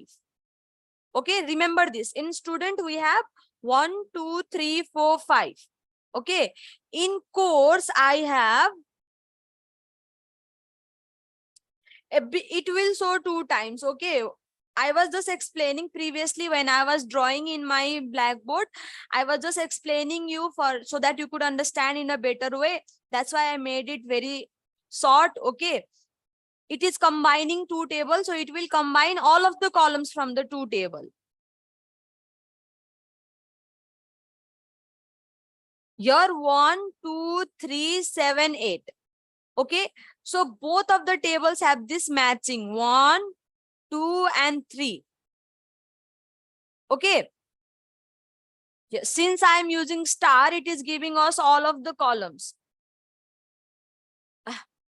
Okay, remember this. In student, we have 1, 2, 3, 4, 5. Okay, in course, I have, it will show 2 times. Okay, I was just explaining previously when I was drawing in my blackboard. I was just explaining you for so that you could understand in a better way. That's why I made it very short. Okay, it is combining 2 tables, so it will combine all of the columns from the 2 table. Here 1, 2, 3, 7, 8. Okay, so both of the tables have this matching 1, 2, and 3. Okay, yes, since I am using star, it is giving us all of the columns.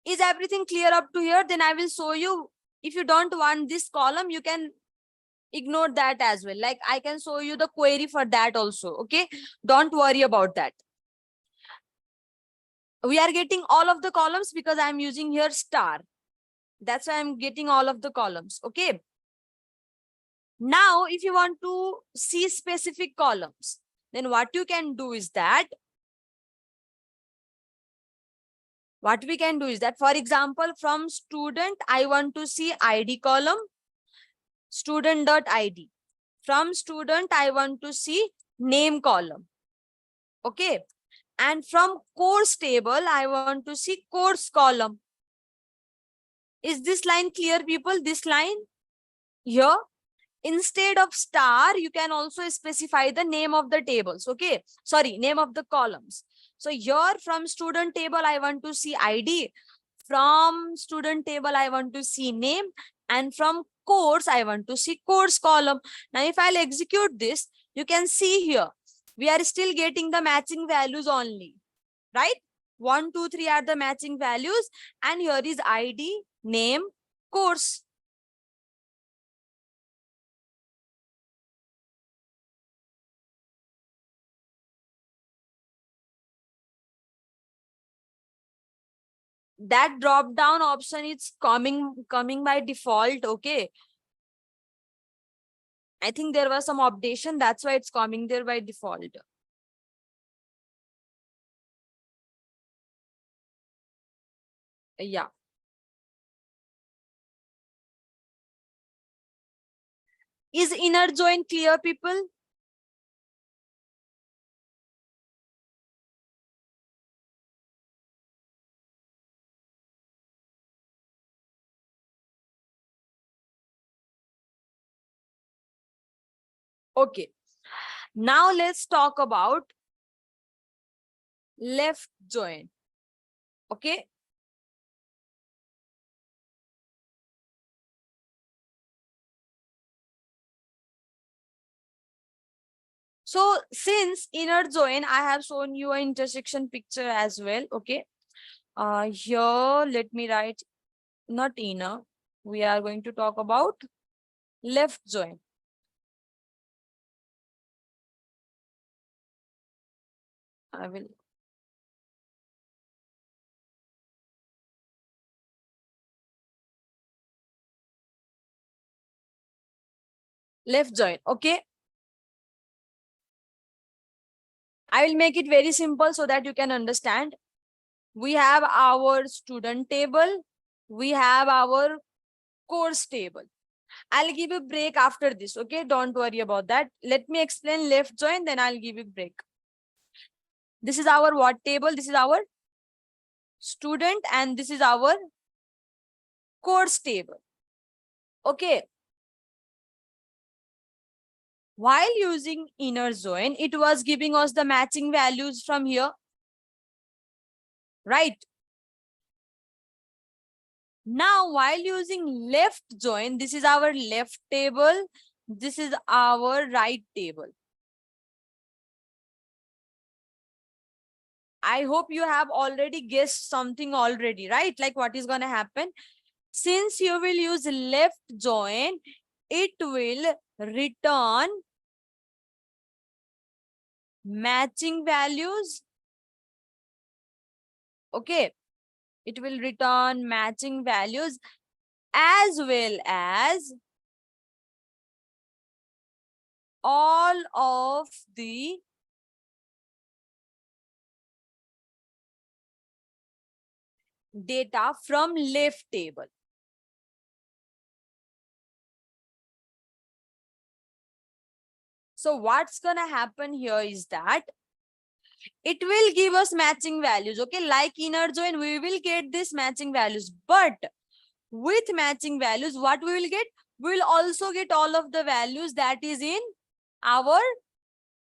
Is everything clear up to here? Then I will show you. If you don't want this column, you can ignore that as well. Like I can show you the query for that also. Okay, don't worry about that. We are getting all of the columns because I'm using here star. That's why I'm getting all of the columns. Okay. Now, if you want to see specific columns, then what you can do is that, for example, from student, I want to see ID column, student.id. From student, I want to see name column. Okay. And from course table, I want to see course column. Is this line clear, people? This line here, instead of star, you can also specify the name of the tables. Okay, sorry, name of the columns. So here from student table, I want to see ID. From student table, I want to see name. And from course, I want to see course column. Now, if I'll execute this, you can see here, we are still getting the matching values only, right? 1, 2, 3 are the matching values. And here is ID, name, course. That drop down option is coming by default. Okay, I think there was some updation, that's why it's coming there by default. Yeah, is inner join clear, people? Okay, now let's talk about left join. Okay, so since inner join, I have shown you an intersection picture as well. Okay, here let me write, not inner, we are going to talk about left join. I will left join. Okay, I will make it very simple so that you can understand. We have our student table. We have our course table. I'll give a break after this. Okay, don't worry about that. Let me explain left join, then I'll give you break. This is our what table? This is our student and this is our course table. Okay. While using inner join, it was giving us the matching values from here. Right. Now, while using left join, this is our left table. This is our right table. I hope you have already guessed something already, right? Like what is going to happen? Since you will use left join, it will return matching values. Okay. It will return matching values as well as all of the data from left table. So what's gonna happen here is that it will give us matching values. Okay, like inner join, we will get this matching values, but with matching values, what we will get? We will also get all of the values that is in our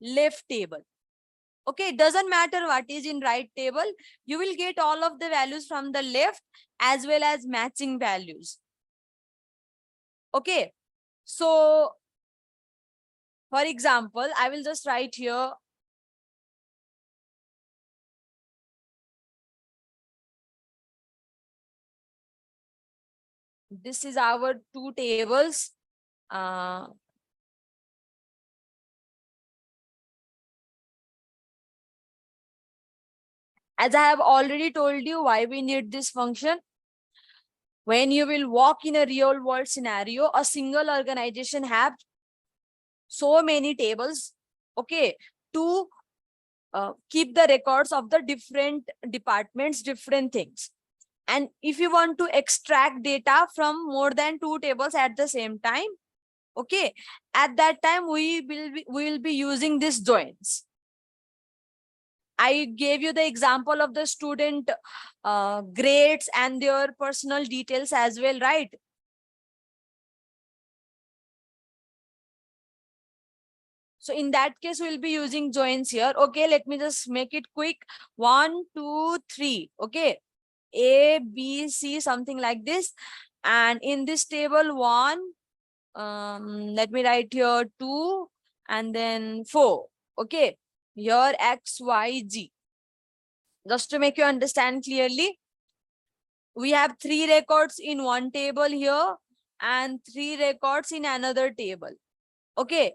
left table. Okay, it doesn't matter what is in right table, you will get all of the values from the left as well as matching values. Okay, so for example, I will just write here this is our two tables. As I have already told you why we need this function. When you will walk in a real world scenario, a single organization have so many tables, okay, to keep the records of the different departments, different things. And if you want to extract data from more than two tables at the same time, okay, at that time we will be using these joins. I gave you the example of the student grades and their personal details as well, right? So in that case, we'll be using joins here. Okay, let me just make it quick. 1, 2, 3. Okay, A, B, C, something like this. And in this table, 1, let me write here 2 and then 4. Okay, here X, Y, Z. Just to make you understand clearly, we have 3 records in one table here and 3 records in another table. Okay,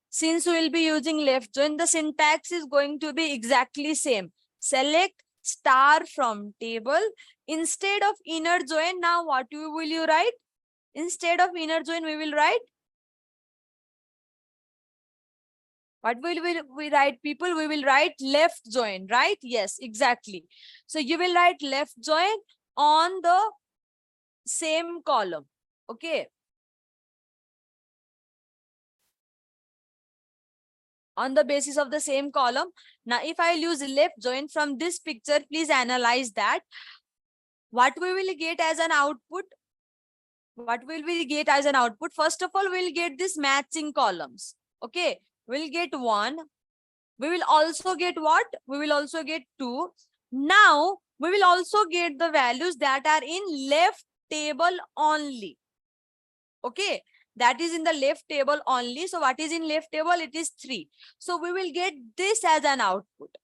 since we will be using left join, the syntax is going to be exactly same. Select star from table. Instead of inner join, now what will you write? Instead of inner join, we will write. What will we write, people? We will write left join, right? Yes, exactly. So you will write left join on the same column. Okay. On the basis of the same column. Now, if I use left join from this picture, please analyze that. What we will get as an output? What will we get as an output? First of all, we'll get this matching columns. Okay, we'll get 1. We will also get what? We will also get 2. Now, we will also get the values that are in left table only. Okay, that is in the left table only. So what is in left table? It is 3. So we will get this as an output.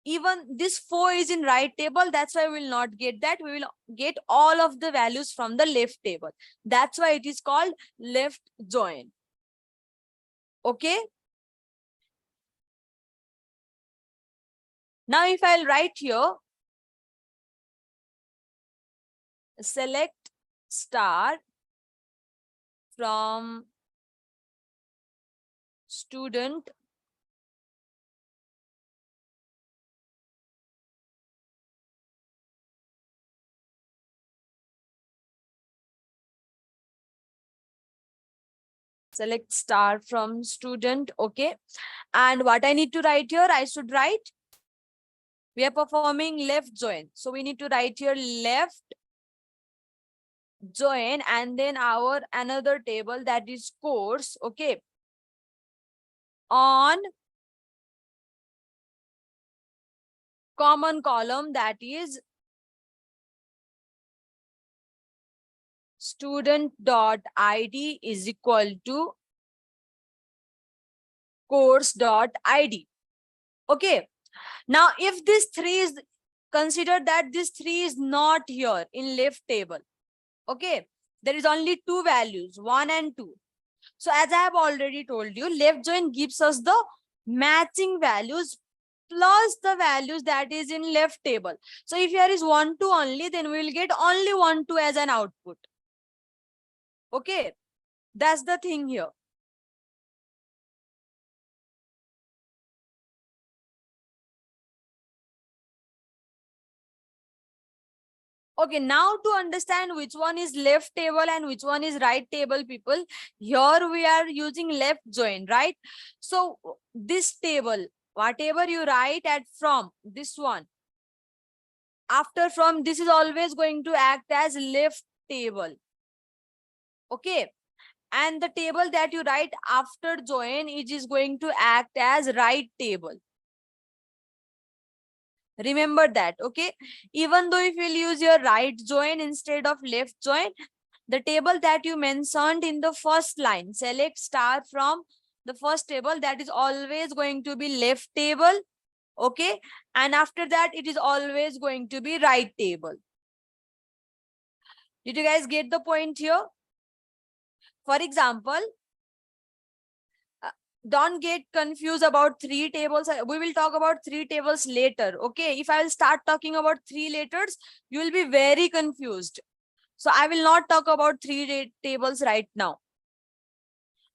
Even this 4 is in right table, that's why we will not get that. We will get all of the values from the left table. That's why it is called left join. Okay. Now if I'll write here, select star from student select star from student. Okay, and what I need to write here, I should write, we are performing left join, so we need to write here left join and then our another table, that is course. Okay, on common column, that is student.id is equal to course.id. Okay, now if this 3 is, consider that this 3 is not here in left table. Okay, there is only 2 values, 1 and 2. So as I have already told you, left join gives us the matching values plus the values that is in left table. So if here is 1, 2 only, then we will get only 1, 2 as an output. Okay, that's the thing here. Okay, now to understand which one is left table and which one is right table, people, here we are using left join, right? So this table, whatever you write at from this one, after from, this is always going to act as left table. Okay, and the table that you write after join, it is going to act as right table. Remember that. Okay, even though if you'll use your right join instead of left join, the table that you mentioned in the first line, select star from the first table, that is always going to be left table. Okay, and after that it is always going to be right table. Did you guys get the point here? For example, don't get confused about three tables. We will talk about three tables later. Okay, if I will start talking about three letters, you will be very confused. So I will not talk about three tables right now.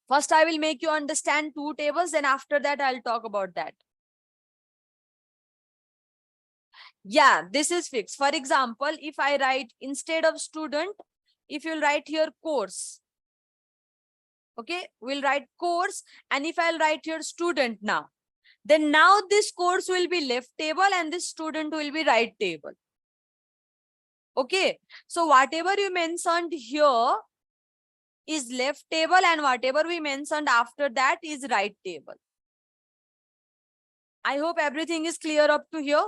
First, I will make you understand two tables, then after that, I'll talk about that. Yeah, this is fixed. For example, if I write instead of student, if you'll write here course, okay, we'll write course. And if I'll write here student now, then now this course will be left table and this student will be right table. Okay, so whatever you mentioned here is left table and whatever we mentioned after that is right table. I hope everything is clear up to here.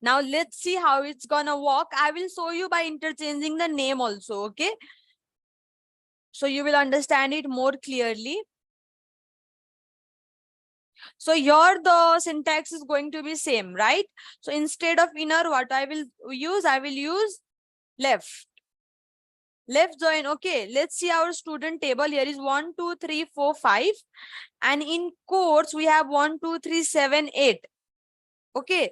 Now let's see how it's gonna work. I will show you by interchanging the name also, okay? So you will understand it more clearly. So here the syntax is going to be same, right? So instead of inner, what I will use left. Left join, okay. Let's see our student table. Here is 1, 2, 3, 4, 5. And in course, we have 1, 2, 3, 7, 8. Okay.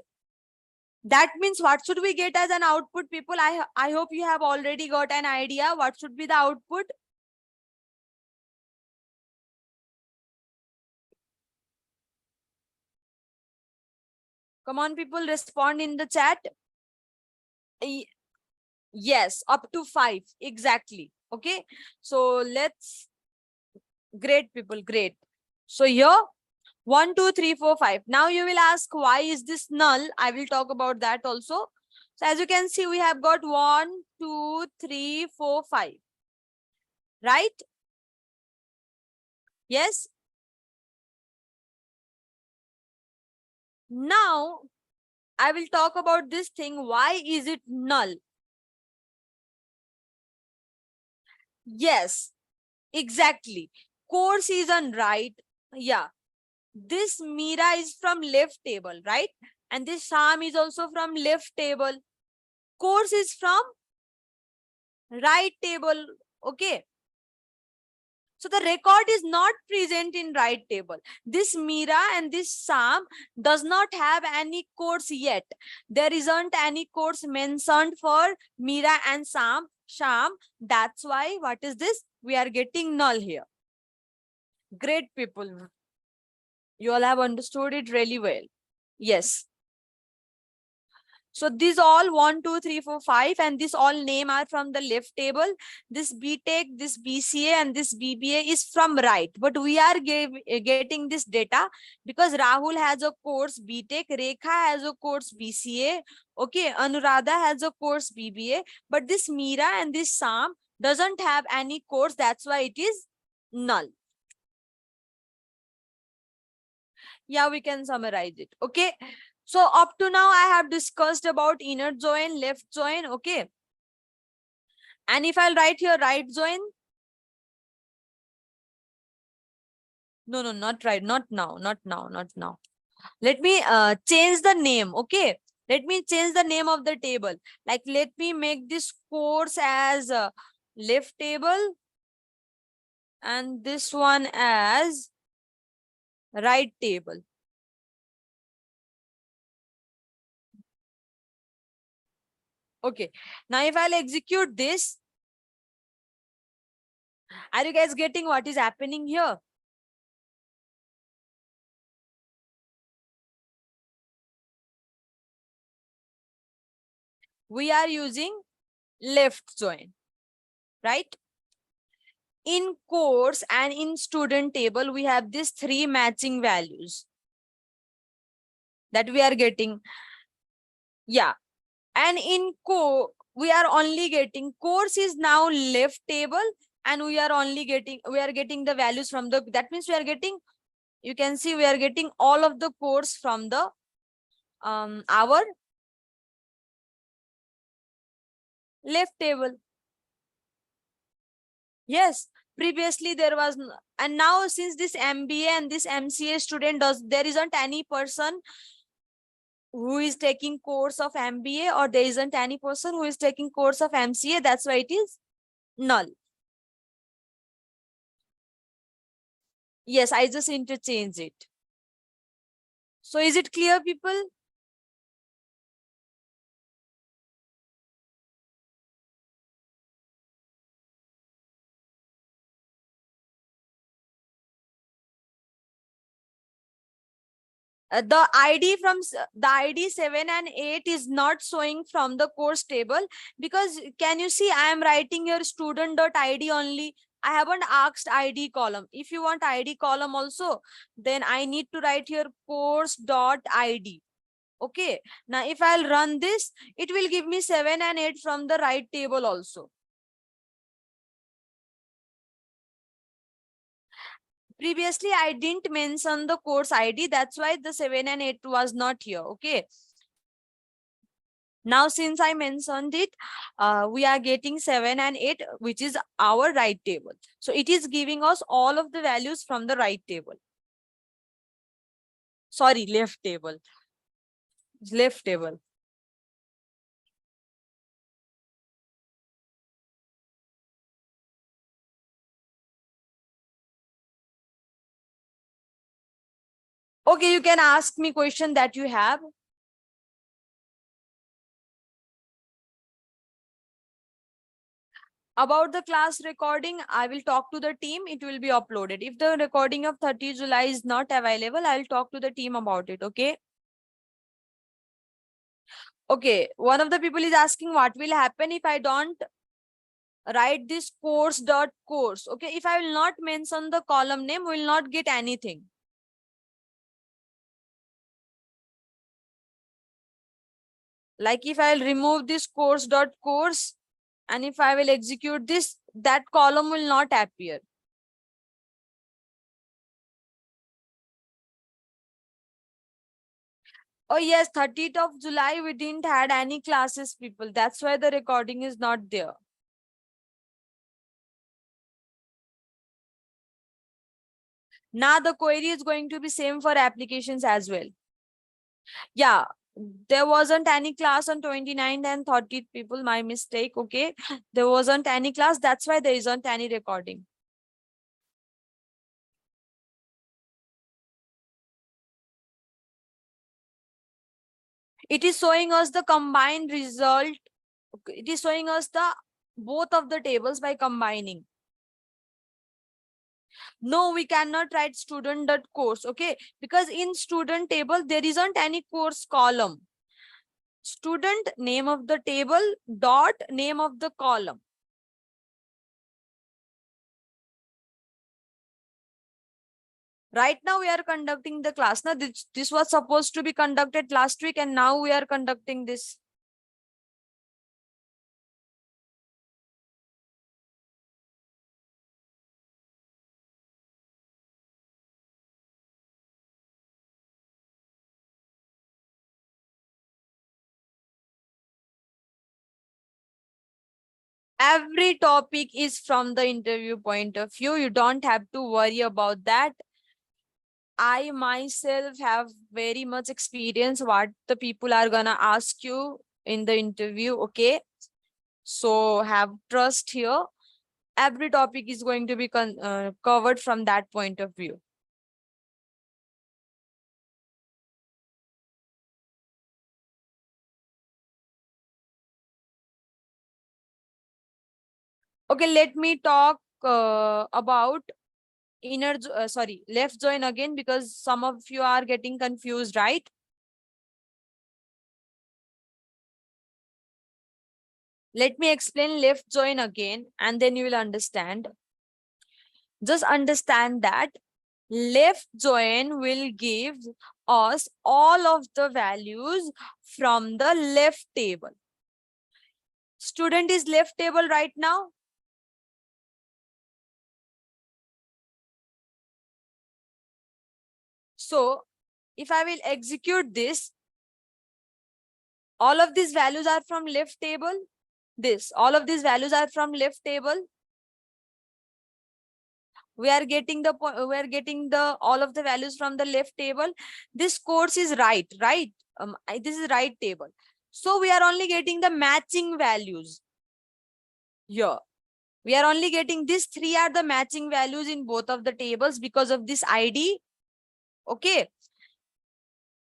That means what should we get as an output, people? I hope you have already got an idea what should be the output. Come on, people, respond in the chat. Yes, up to 5. Exactly. Okay. So let's, great people, great. So here, 1, 2, 3, 4, 5. Now you will ask, why is this null? I will talk about that also. So as you can see, we have got 1, 2, 3, 4, 5. Right? Yes. Now I will talk about this thing. Why is it null? Yes, exactly. Course is on right. Yeah. This Mira is from left table, right? And this Sham is also from left table. Course is from right table. Okay. So the record is not present in right table. This Mira and this Sam does not have any course yet. There isn't any course mentioned for Mira and Sham. That's why, what is this? We are getting null here. Great people. You all have understood it really well. Yes. So these all 1, 2, 3, 4, 5, and this all name are from the left table. This BTech, this BCA, and this BBA is from right. But we are getting this data because Rahul has a course BTech, Rekha has a course BCA, okay, Anuradha has a course BBA, but this Meera and this Sam doesn't have any course. That's why it is null. Yeah, we can summarize it. Okay. So up to now, I have discussed about inner join, left join. Okay. And if I'll write here right join. No, not right. Not now. Not now. Not now. Let me change the name. Okay. Let me change the name of the table. Like, let me make this course as left table and this one as right table. Okay. Now if I'll execute this, are you guys getting what is happening here? We are using left join, right? In course and in student table, we have these three matching values that we are getting. Yeah. And in we are only getting course is now left table, and we are getting the values from the, that means we are getting, you can see we are getting all of the course from the our left table. Yes, previously there was, and now since this MBA and this MCA student does, there isn't any person who is taking course of MBA, or there isn't any person who is taking course of MCA. That's why it is null. Yes, I just interchange it. So is it clear, people? The ID from the ID 7 and 8 is not showing from the course table, because can you see I am writing your student.id only. I haven't asked ID column. If you want ID column also, then I need to write here course.id. Okay. Now if I'll run this, it will give me 7 and 8 from the right table also. Previously, I didn't mention the course ID. That's why the 7 and 8 was not here. Okay. Now, since I mentioned it, we are getting 7 and 8, which is our right table. So it is giving us all of the values from the right table. Sorry, left table. Left table. Okay, you can ask me question that you have. About the class recording, I will talk to the team. It will be uploaded. If the recording of 30 July is not available, I'll talk to the team about it. Okay. Okay. One of the people is asking what will happen if I don't write this course. Okay. If I will not mention the column name, we will not get anything. Like if I'll remove this course and if I will execute this, that column will not appear. Oh yes, 30th of July, we didn't had any classes, people. That's why the recording is not there. Now the query is going to be same for applications as well. Yeah, there wasn't any class on 29th and 30th, people. My mistake. Okay. There wasn't any class. That's why there isn't any recording. It is showing us the combined result. It is showing us the both of the tables by combining. No, we cannot write student.course. Okay. Because in student table, there isn't any course column. Student name of the table dot name of the column. Right now we are conducting the class. Now this was supposed to be conducted last week, and now we are conducting this. Every topic is from the interview point of view. You don't have to worry about that. I myself have very much experience what the people are gonna ask you in the interview. Okay. So have trust here. Every topic is going to be covered from that point of view. Okay, let me talk about left join again, because some of you are getting confused, right? Let me explain left join again and then you will understand. Just understand that left join will give us all of the values from the left table. Student is left table right now. So if I will execute this, all of these values are from left table. All of these values are from left table. We are getting the all of the values from the left table. This course is right. This is right table. So we are only getting the matching values here. We are only getting these three are the matching values in both of the tables because of this ID. Okay.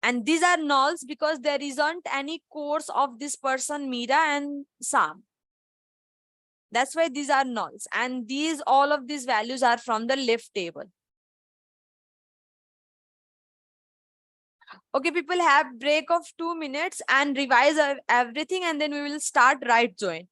And these are nulls because there isn't any course of this person, Mira and Sam. That's why these are nulls. And all of these values are from the left table. Okay, people, have break of 2 minutes and revise everything, and then we will start right join.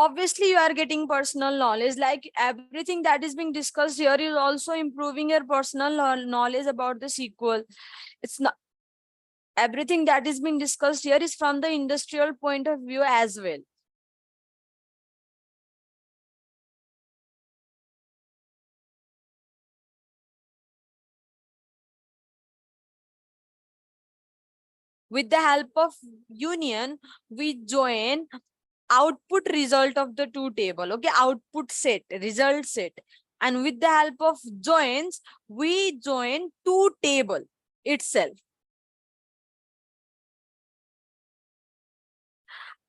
Obviously, you are getting personal knowledge. Like everything that is being discussed here is also improving your personal knowledge about the SQL. It's not everything that is being discussed here is from the industrial point of view as well. With the help of union, we join output result of the two table. Okay, output set, result set. And with the help of joins, we join two table itself.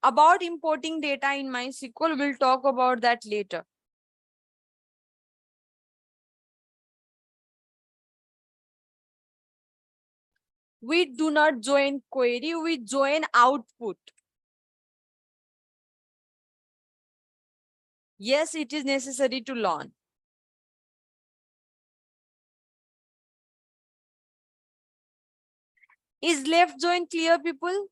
About importing data in MySQL, we'll talk about that later. We do not join query, we join output. Yes, it is necessary to learn. Is left join clear, people?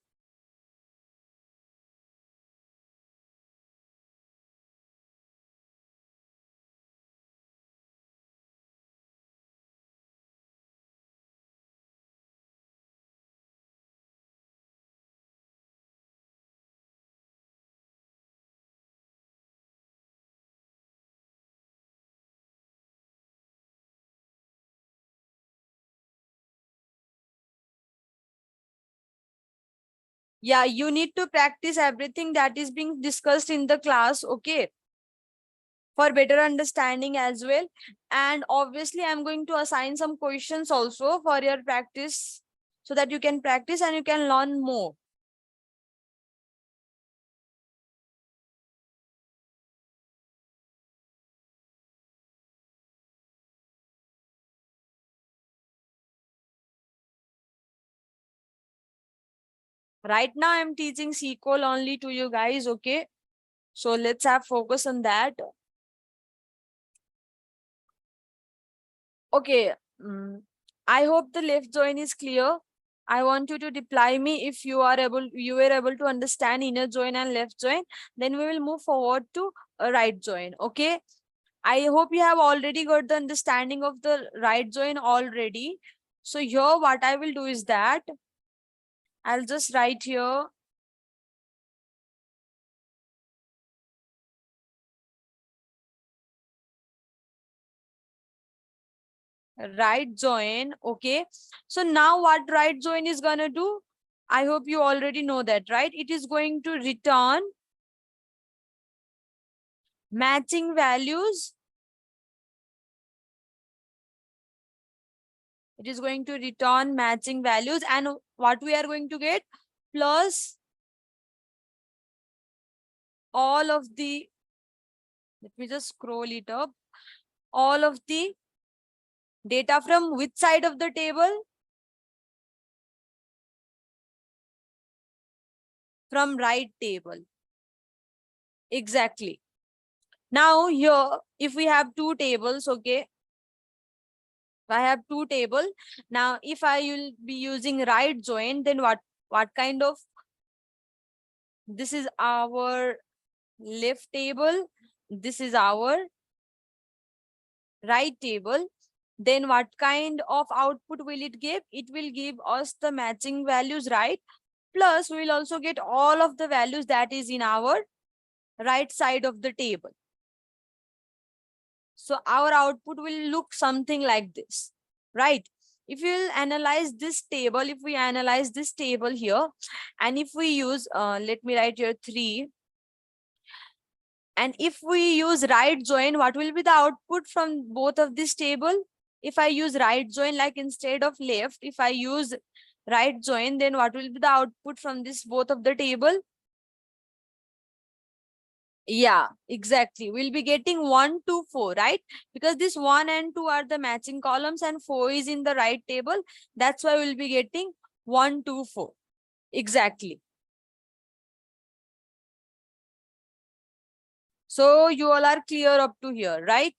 Yeah, you need to practice everything that is being discussed in the class, okay, for better understanding as well. And obviously, I'm going to assign some questions also for your practice so that you can practice and you can learn more. Right now I'm teaching SQL only to you guys, okay? So let's have focus on that. Okay. I hope the left join is clear. I want you to reply me if you were able to understand inner join and left join. Then we will move forward to a right join. Okay. I hope you have already got the understanding of the right join already. So here what I will do is that I'll just write here right join. Okay. So now what right join is gonna do? I hope you already know that, right? It is going to return matching values. It is going to return matching values, and what we are going to get? Plus all of the, let me just scroll it up, all of the data from which side of the table? From right table. Exactly. Now here, if we have two tables, okay, I have two table. Now, if I will be using right join, then what kind of, this is our left table, this is our right table. Then what kind of output will it give? It will give us the matching values, right? Plus, we will also get all of the values that is in our right side of the table. So our output will look something like this, right? If we will analyze this table, if we analyze this table here, and if we use, let me write here 3, and if we use right join, what will be the output from both of this table? If I use right join, like instead of left, if I use right join, then what will be the output from this both of the table? Yeah, exactly. We'll be getting 1, 2, 4, right? Because this 1 and 2 are the matching columns and 4 is in the right table. That's why we'll be getting 1, 2, 4. Exactly. So you all are clear up to here, right?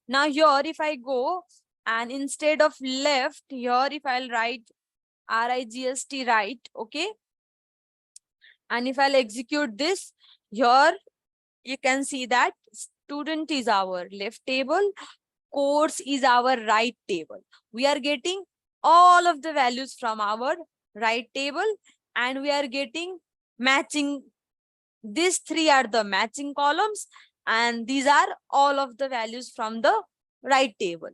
Now here, if I go and instead of left, here if I'll write RIGST right, okay? And if I'll execute this, here you can see that student is our left table, course is our right table. We are getting all of the values from our right table, and we are getting matching. These 3 are the matching columns, and these are all of the values from the right table.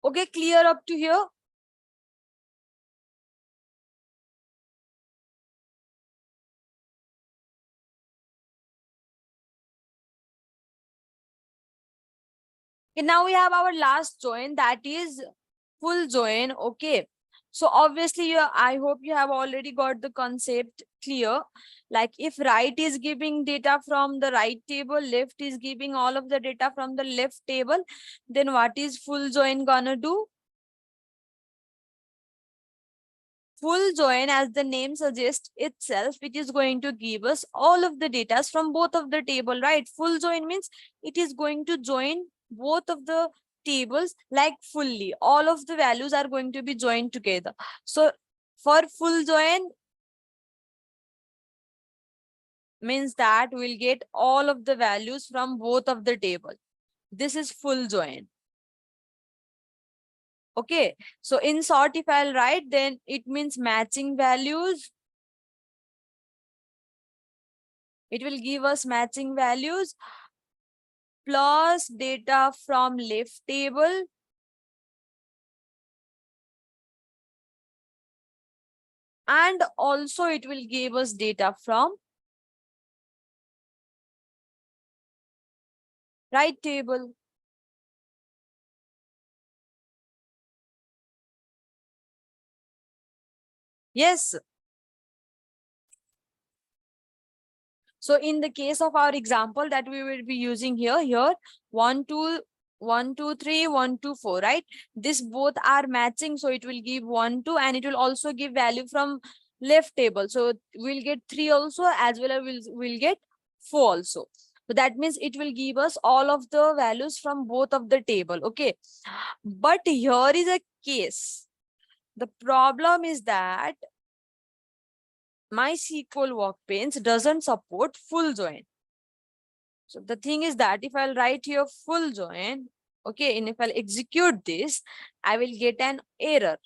Okay, clear up to here? Okay, now we have our last join, that is full join. Okay, so obviously I hope you have already got the concept clear. Like if right is giving data from the right table, left is giving all of the data from the left table, then what is full join gonna do? Full join, as the name suggests itself, it is going to give us all of the data from both of the table, right? Full join means it is going to join both of the tables like fully. All of the values are going to be joined together. So for full join means that we'll get all of the values from both of the table. This is full join. Okay, so in short, if I'll write, then it means matching values. It will give us matching values plus data from left table and also it will give us data from right table. Yes. So in the case of our example that we will be using here 1 2 1 2 3 1 2 4, right? This both are matching, so it will give 1 2, and it will also give value from left table. So we'll get 3 also, as well as we'll get 4 also. So that means it will give us all of the values from both of the table. Okay, but here is a case. The problem is that MySQL Workbench doesn't support full join. So the thing is that if I'll write here full join, okay, and if I'll execute this, I will get an error.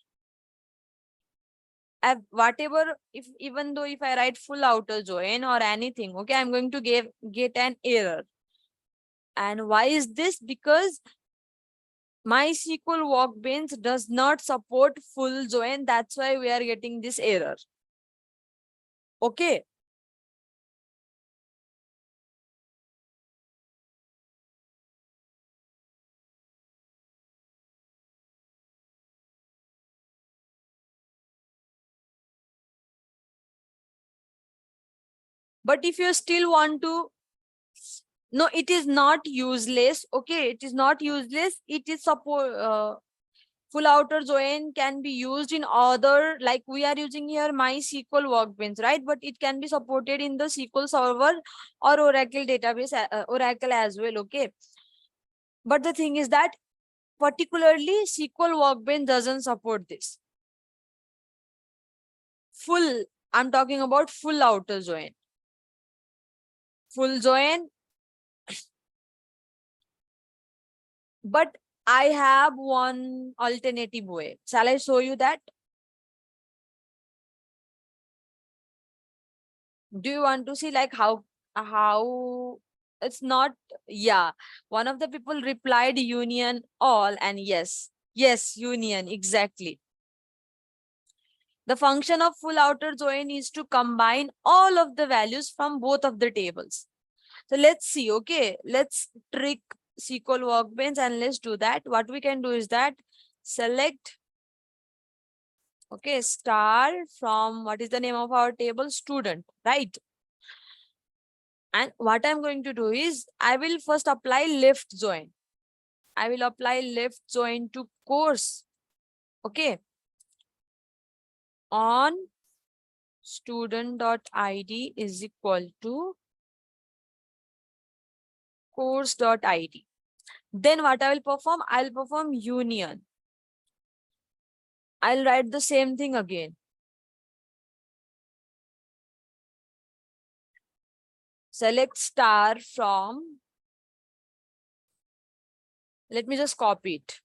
Whatever, if even though if I write full outer join or anything, okay, I'm going to get an error. And why is this? Because MySQL Workbench does not support full join. That's why we are getting this error. Okay. But if you still want to, no, it is not useless. Okay, it is not useless. It is support. Full outer join can be used in other, like we are using here MySQL Workbench, right? But it can be supported in the SQL Server or Oracle database, Oracle as well. Okay, but the thing is that particularly SQL Workbench doesn't support this full. I'm talking about full outer join. Full join, but I have one alternative way. Shall I show you that? Do you want to see like how it's not? Yeah, one of the people replied union all, and yes, union, exactly. The function of full outer join is to combine all of the values from both of the tables. So let's see. Okay, let's trick SQL Workbench and let's do that. What we can do is that select, okay, star from, what is the name of our table? Student, right? And what I'm going to do is I will first apply left join. I will apply left join to course. Okay. On student.id is equal to course.id. Then what I will perform? I'll perform union. I'll write the same thing again. Select star from, let me just copy it.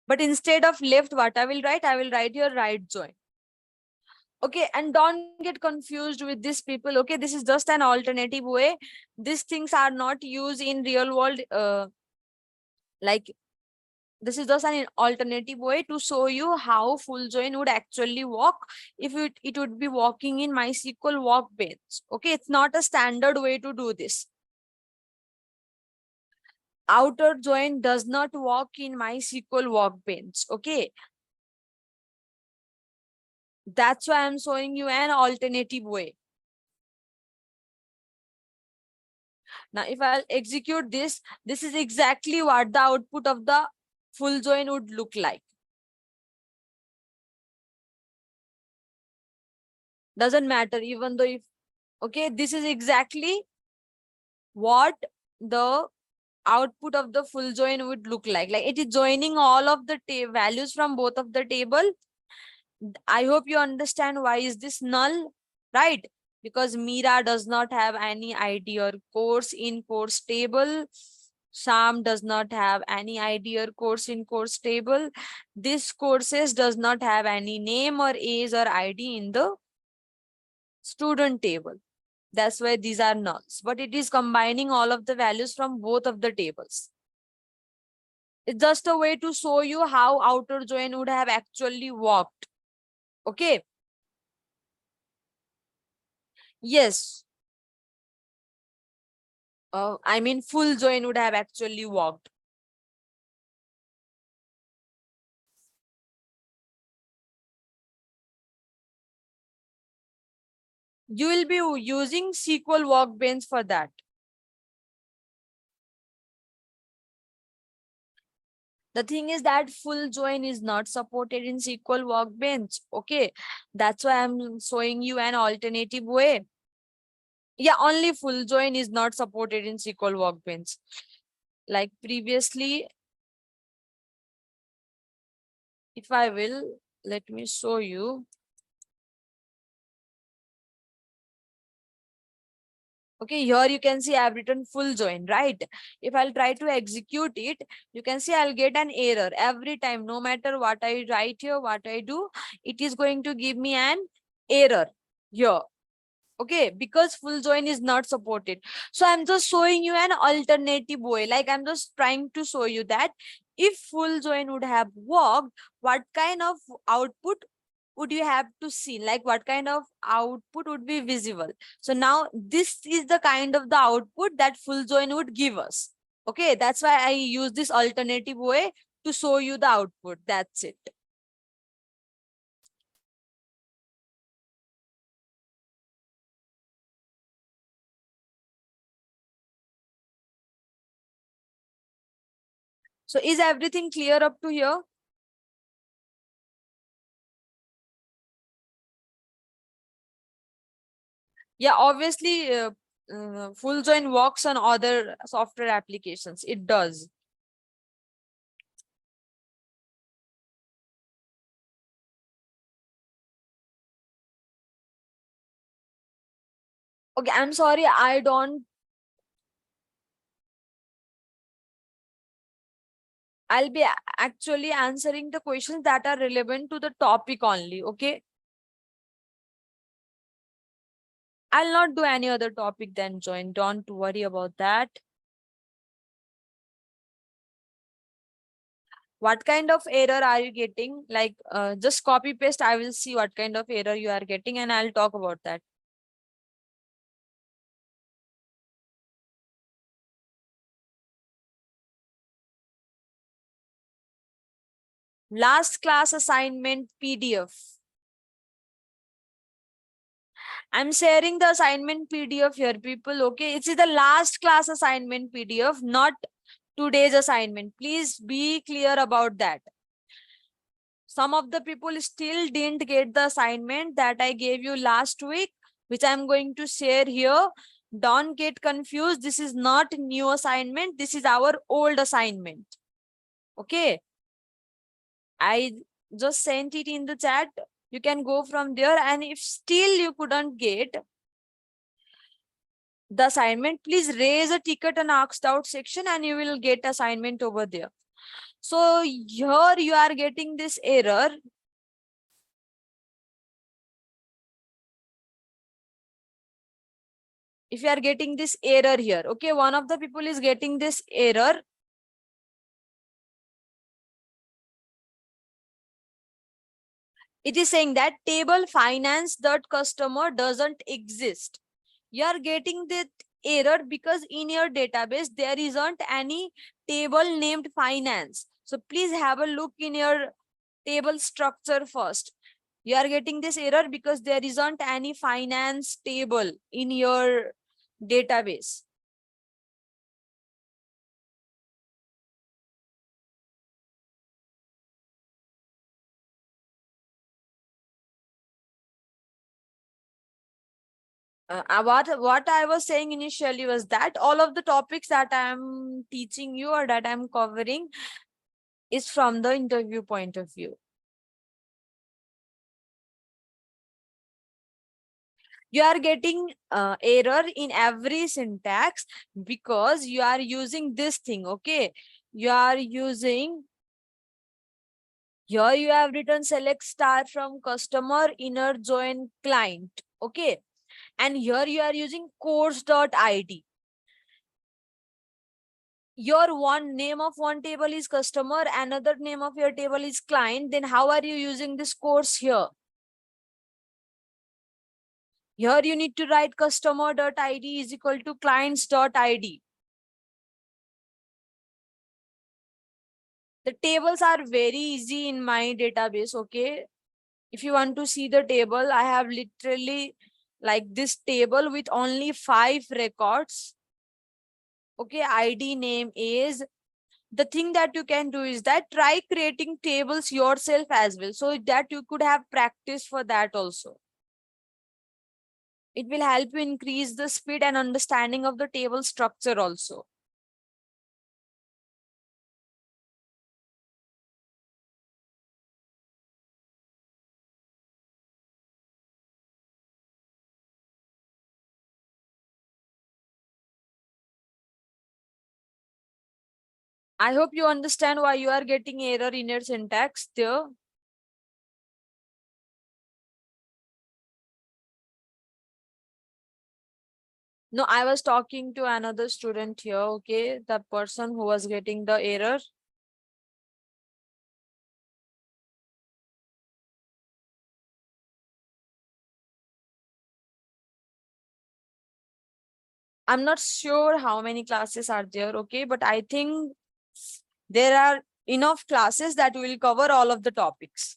But instead of left, what I will write? I will write your right join. Okay, and don't get confused with these people. Okay, this is just an alternative way. These things are not used in real world. Like, this is just an alternative way to show you how full join would actually work if it would be working in MySQL Workbench. Okay, it's not a standard way to do this. Outer join does not work in MySQL Workbench. Okay, that's why I'm showing you an alternative way. Now, if I'll execute this, this is exactly what the output of the full join would look like. Doesn't matter, even though if, okay, this is exactly what the output of the full join would look like. Like it is joining all of the values from both of the table. I hope you understand why is this null, right? Because Mira does not have any ID or course in course table. Sam does not have any ID or course in course table. This courses does not have any name or age or ID in the student table. That's why these are nulls. But it is combining all of the values from both of the tables. It's just a way to show you how outer join would have actually worked. Okay. Yes. I mean, full join would have actually worked. You will be using SQL Workbench for that. The thing is that full join is not supported in SQL Workbench. Okay, that's why I'm showing you an alternative way. Yeah, only full join is not supported in SQL Workbench. Like previously, if I will, let me show you. Okay, here you can see I've written full join, right? If I'll try to execute it, you can see I'll get an error every time. No matter what I write here, what I do, it is going to give me an error here. Okay, because full join is not supported. So I'm just showing you an alternative way. Like I'm just trying to show you that if full join would have worked, what kind of output would you have to see, like what kind of output would be visible. So now this is the kind of the output that full join would give us. Okay, that's why I use this alternative way to show you the output. That's it. So is everything clear up to here? Yeah, obviously full join works on other software applications. It does. Okay, I'm sorry, I don't. I'll be actually answering the questions that are relevant to the topic only. Okay, I'll not do any other topic than join. Don't worry about that. What kind of error are you getting? Like just copy paste. I will see what kind of error you are getting and I'll talk about that. Last class assignment PDF. I'm sharing the assignment PDF here, people. Okay, it's the last class assignment PDF, not today's assignment. Please be clear about that. Some of the people still didn't get the assignment that I gave you last week, which I'm going to share here. Don't get confused. This is not new assignment. This is our old assignment. Okay. I just sent it in the chat. You can go from there. And if still you couldn't get the assignment, please raise a ticket and asked out section and you will get assignment over there. So here you are getting this error. If you are getting this error here, okay, one of the people is getting this error. It is saying that table finance.customer doesn't exist. You are getting that error because in your database there isn't any table named finance. So please have a look in your table structure first. You are getting this error because there isn't any finance table in your database. What I was saying initially was that all of the topics that I'm teaching you or that I'm covering is from the interview point of view. You are getting error in every syntax because you are using this thing. Okay, you are using, here you have written select star from customer inner join client. Okay, and here you are using course.id. Your one name of one table is customer, another name of your table is client. Then how are you using this course here? Here you need to write customer.id is equal to clients.id. The tables are very easy in my database. Okay, if you want to see the table, I have literally like this table with only 5 records. Okay, ID name is, the thing that you can do is that try creating tables yourself as well, so that you could have practice for that also. It will help you increase the speed and understanding of the table structure also. I hope you understand why you are getting error in your syntax there. No, I was talking to another student here, okay? The person who was getting the error. I'm not sure how many classes are there, okay? But I think there are enough classes that will cover all of the topics.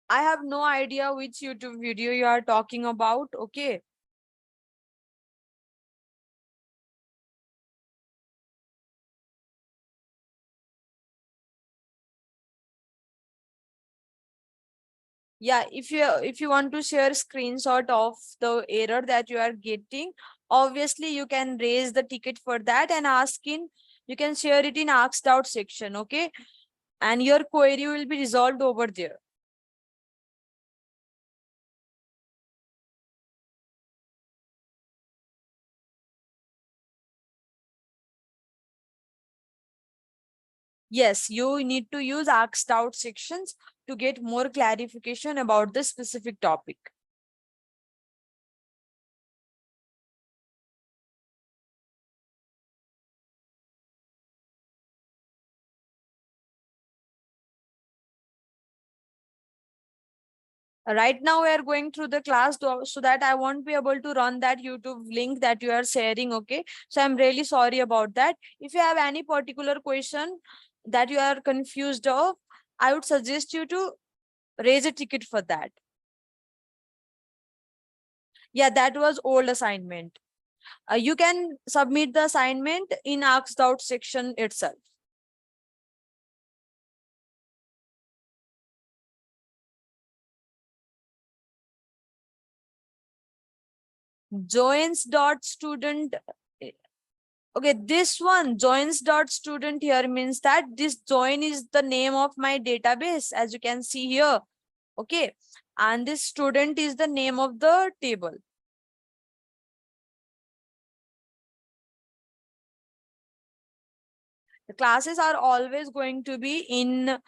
I have no idea which YouTube video you are talking about, okay? Yeah, if you want to share screenshot of the error that you are getting, obviously you can raise the ticket for that and you can share it in asked out section, okay? And your query will be resolved over there. Yes, you need to use asked out sections to get more clarification about the specific topic. Right now we are going through the class so that I won't be able to run that YouTube link that you are sharing, okay? So I'm really sorry about that. If you have any particular question that you are confused of, I would suggest you to raise a ticket for that. Yeah, that was old assignment. You can submit the assignment in asked out section itself. Joins dot student. Okay, this one joins dot student here means that this join is the name of my database, as you can see here. Okay, and this student is the name of the table. The classes are always going to be in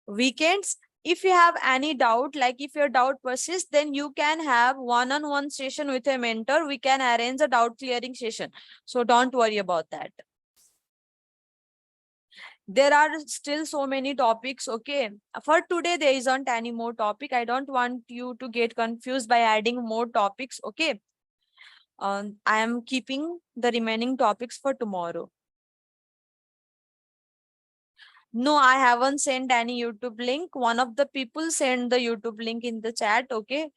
weekends. If you have any doubt, like if your doubt persists, then you can have one-on-one session with a mentor. We can arrange a doubt clearing session. So don't worry about that. There are still so many topics, okay? For today, there isn't any more topic. I don't want you to get confused by adding more topics, okay? I am keeping the remaining topics for tomorrow. No, I haven't sent any YouTube link. One of the people sent the YouTube link in the chat, okay?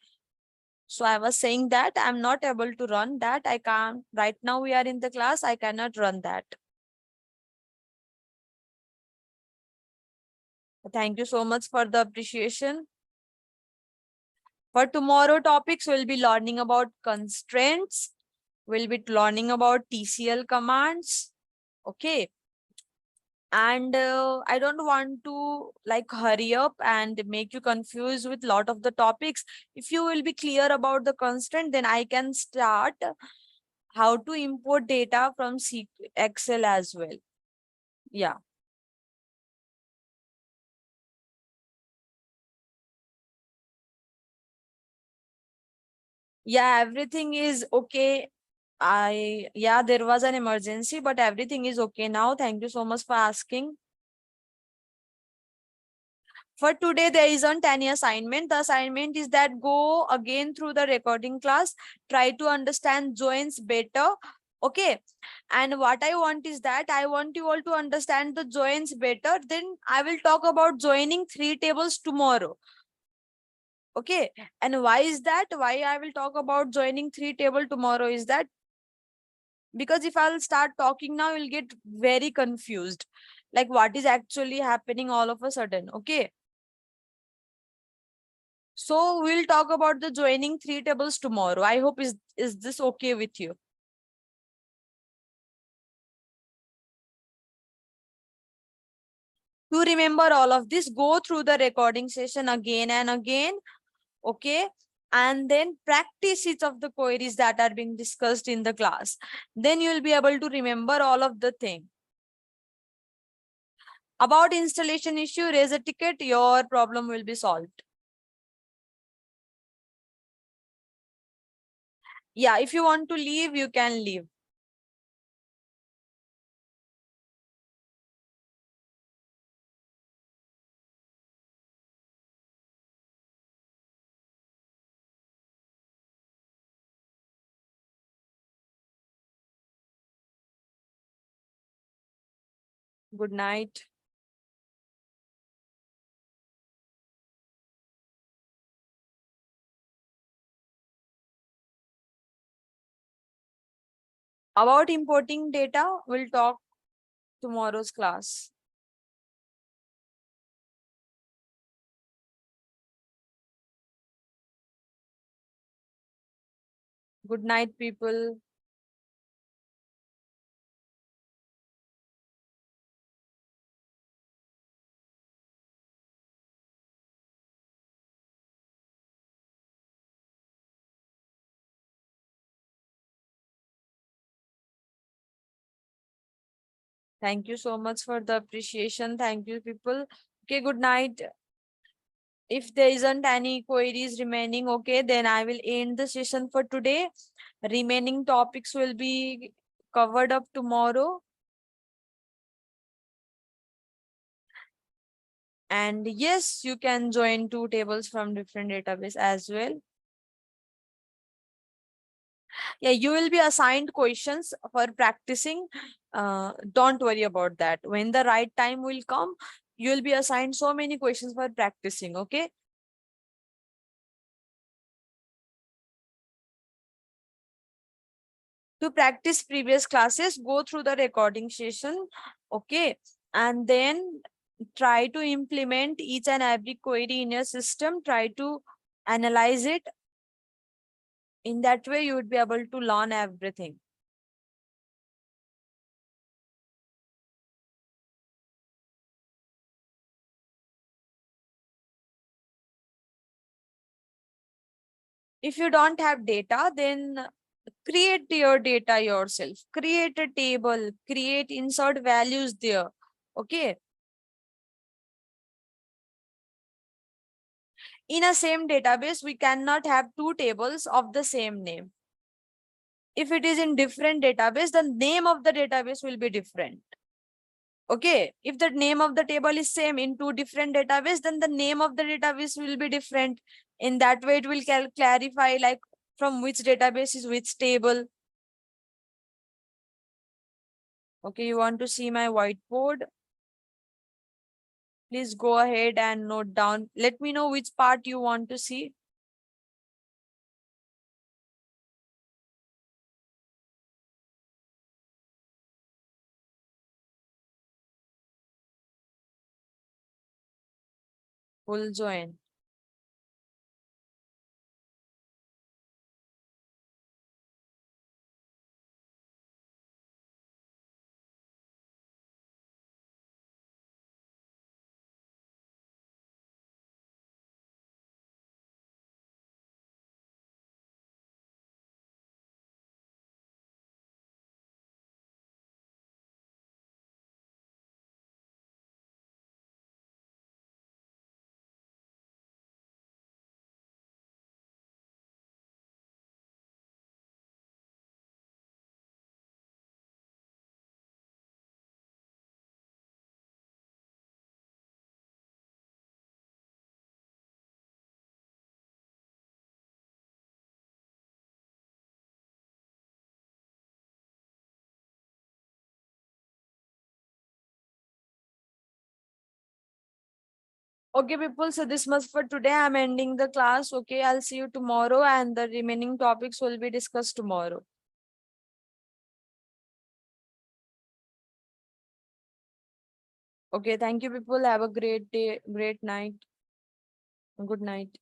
So I was saying that I'm not able to run that. I can't. Right now we are in the class. I cannot run that. Thank you so much for the appreciation. For tomorrow topics, we'll be learning about constraints. We'll be learning about TCL commands. Okay. And I don't want to like hurry up and make you confused with lot of the topics. If you will be clear about the constraint, then I can start how to import data from Excel as well. Yeah. Yeah, everything is okay. Yeah, there was an emergency, but everything is okay now. Thank you so much for asking. For today, there isn't any assignment. The assignment is that go again through the recording class, try to understand joins better. Okay. And what I want is that I want you all to understand the joins better. Then I will talk about joining three tables tomorrow. Okay. And why is that? Why I will talk about joining three table tomorrow is that because if I'll start talking now, you'll get very confused. Like what is actually happening all of a sudden. Okay. So we'll talk about the joining three tables tomorrow. I hope is this okay with you? To remember all of this, go through the recording session again and again. Okay. And then practice each of the queries that are being discussed in the class. Then you'll be able to remember all of the thing. About installation issue, raise a ticket, your problem will be solved. Yeah, if you want to leave, you can leave. Good night. About importing data, we'll talk tomorrow's class. Good night, people. Thank you so much for the appreciation. Thank you, people. Okay, good night. If there isn't any queries remaining, okay, then I will end the session for today. Remaining topics will be covered up tomorrow. And yes, you can join two tables from different database as well. Yeah, you will be assigned questions for practicing. Don't worry about that. When the right time will come, you will be assigned so many questions for practicing. Okay. To practice previous classes, go through the recording session. Okay. And then try to implement each and every query in your system. Try to analyze it. In that way, you would be able to learn everything. If you don't have data, then create your data yourself. Create a table, create, insert values there. Okay. In a same database, we cannot have two tables of the same name. If it is in different database, the name of the database will be different. Okay. If the name of the table is same in two different database, then the name of the database will be different. In that way, it will clarify like from which database is which table. Okay, you want to see my whiteboard? Please go ahead and note down. Let me know which part you want to see. Full join. Okay, people. So this much for today. I'm ending the class. Okay, I'll see you tomorrow, and the remaining topics will be discussed tomorrow. Okay, thank you, people. Have a great day, great night. Good night.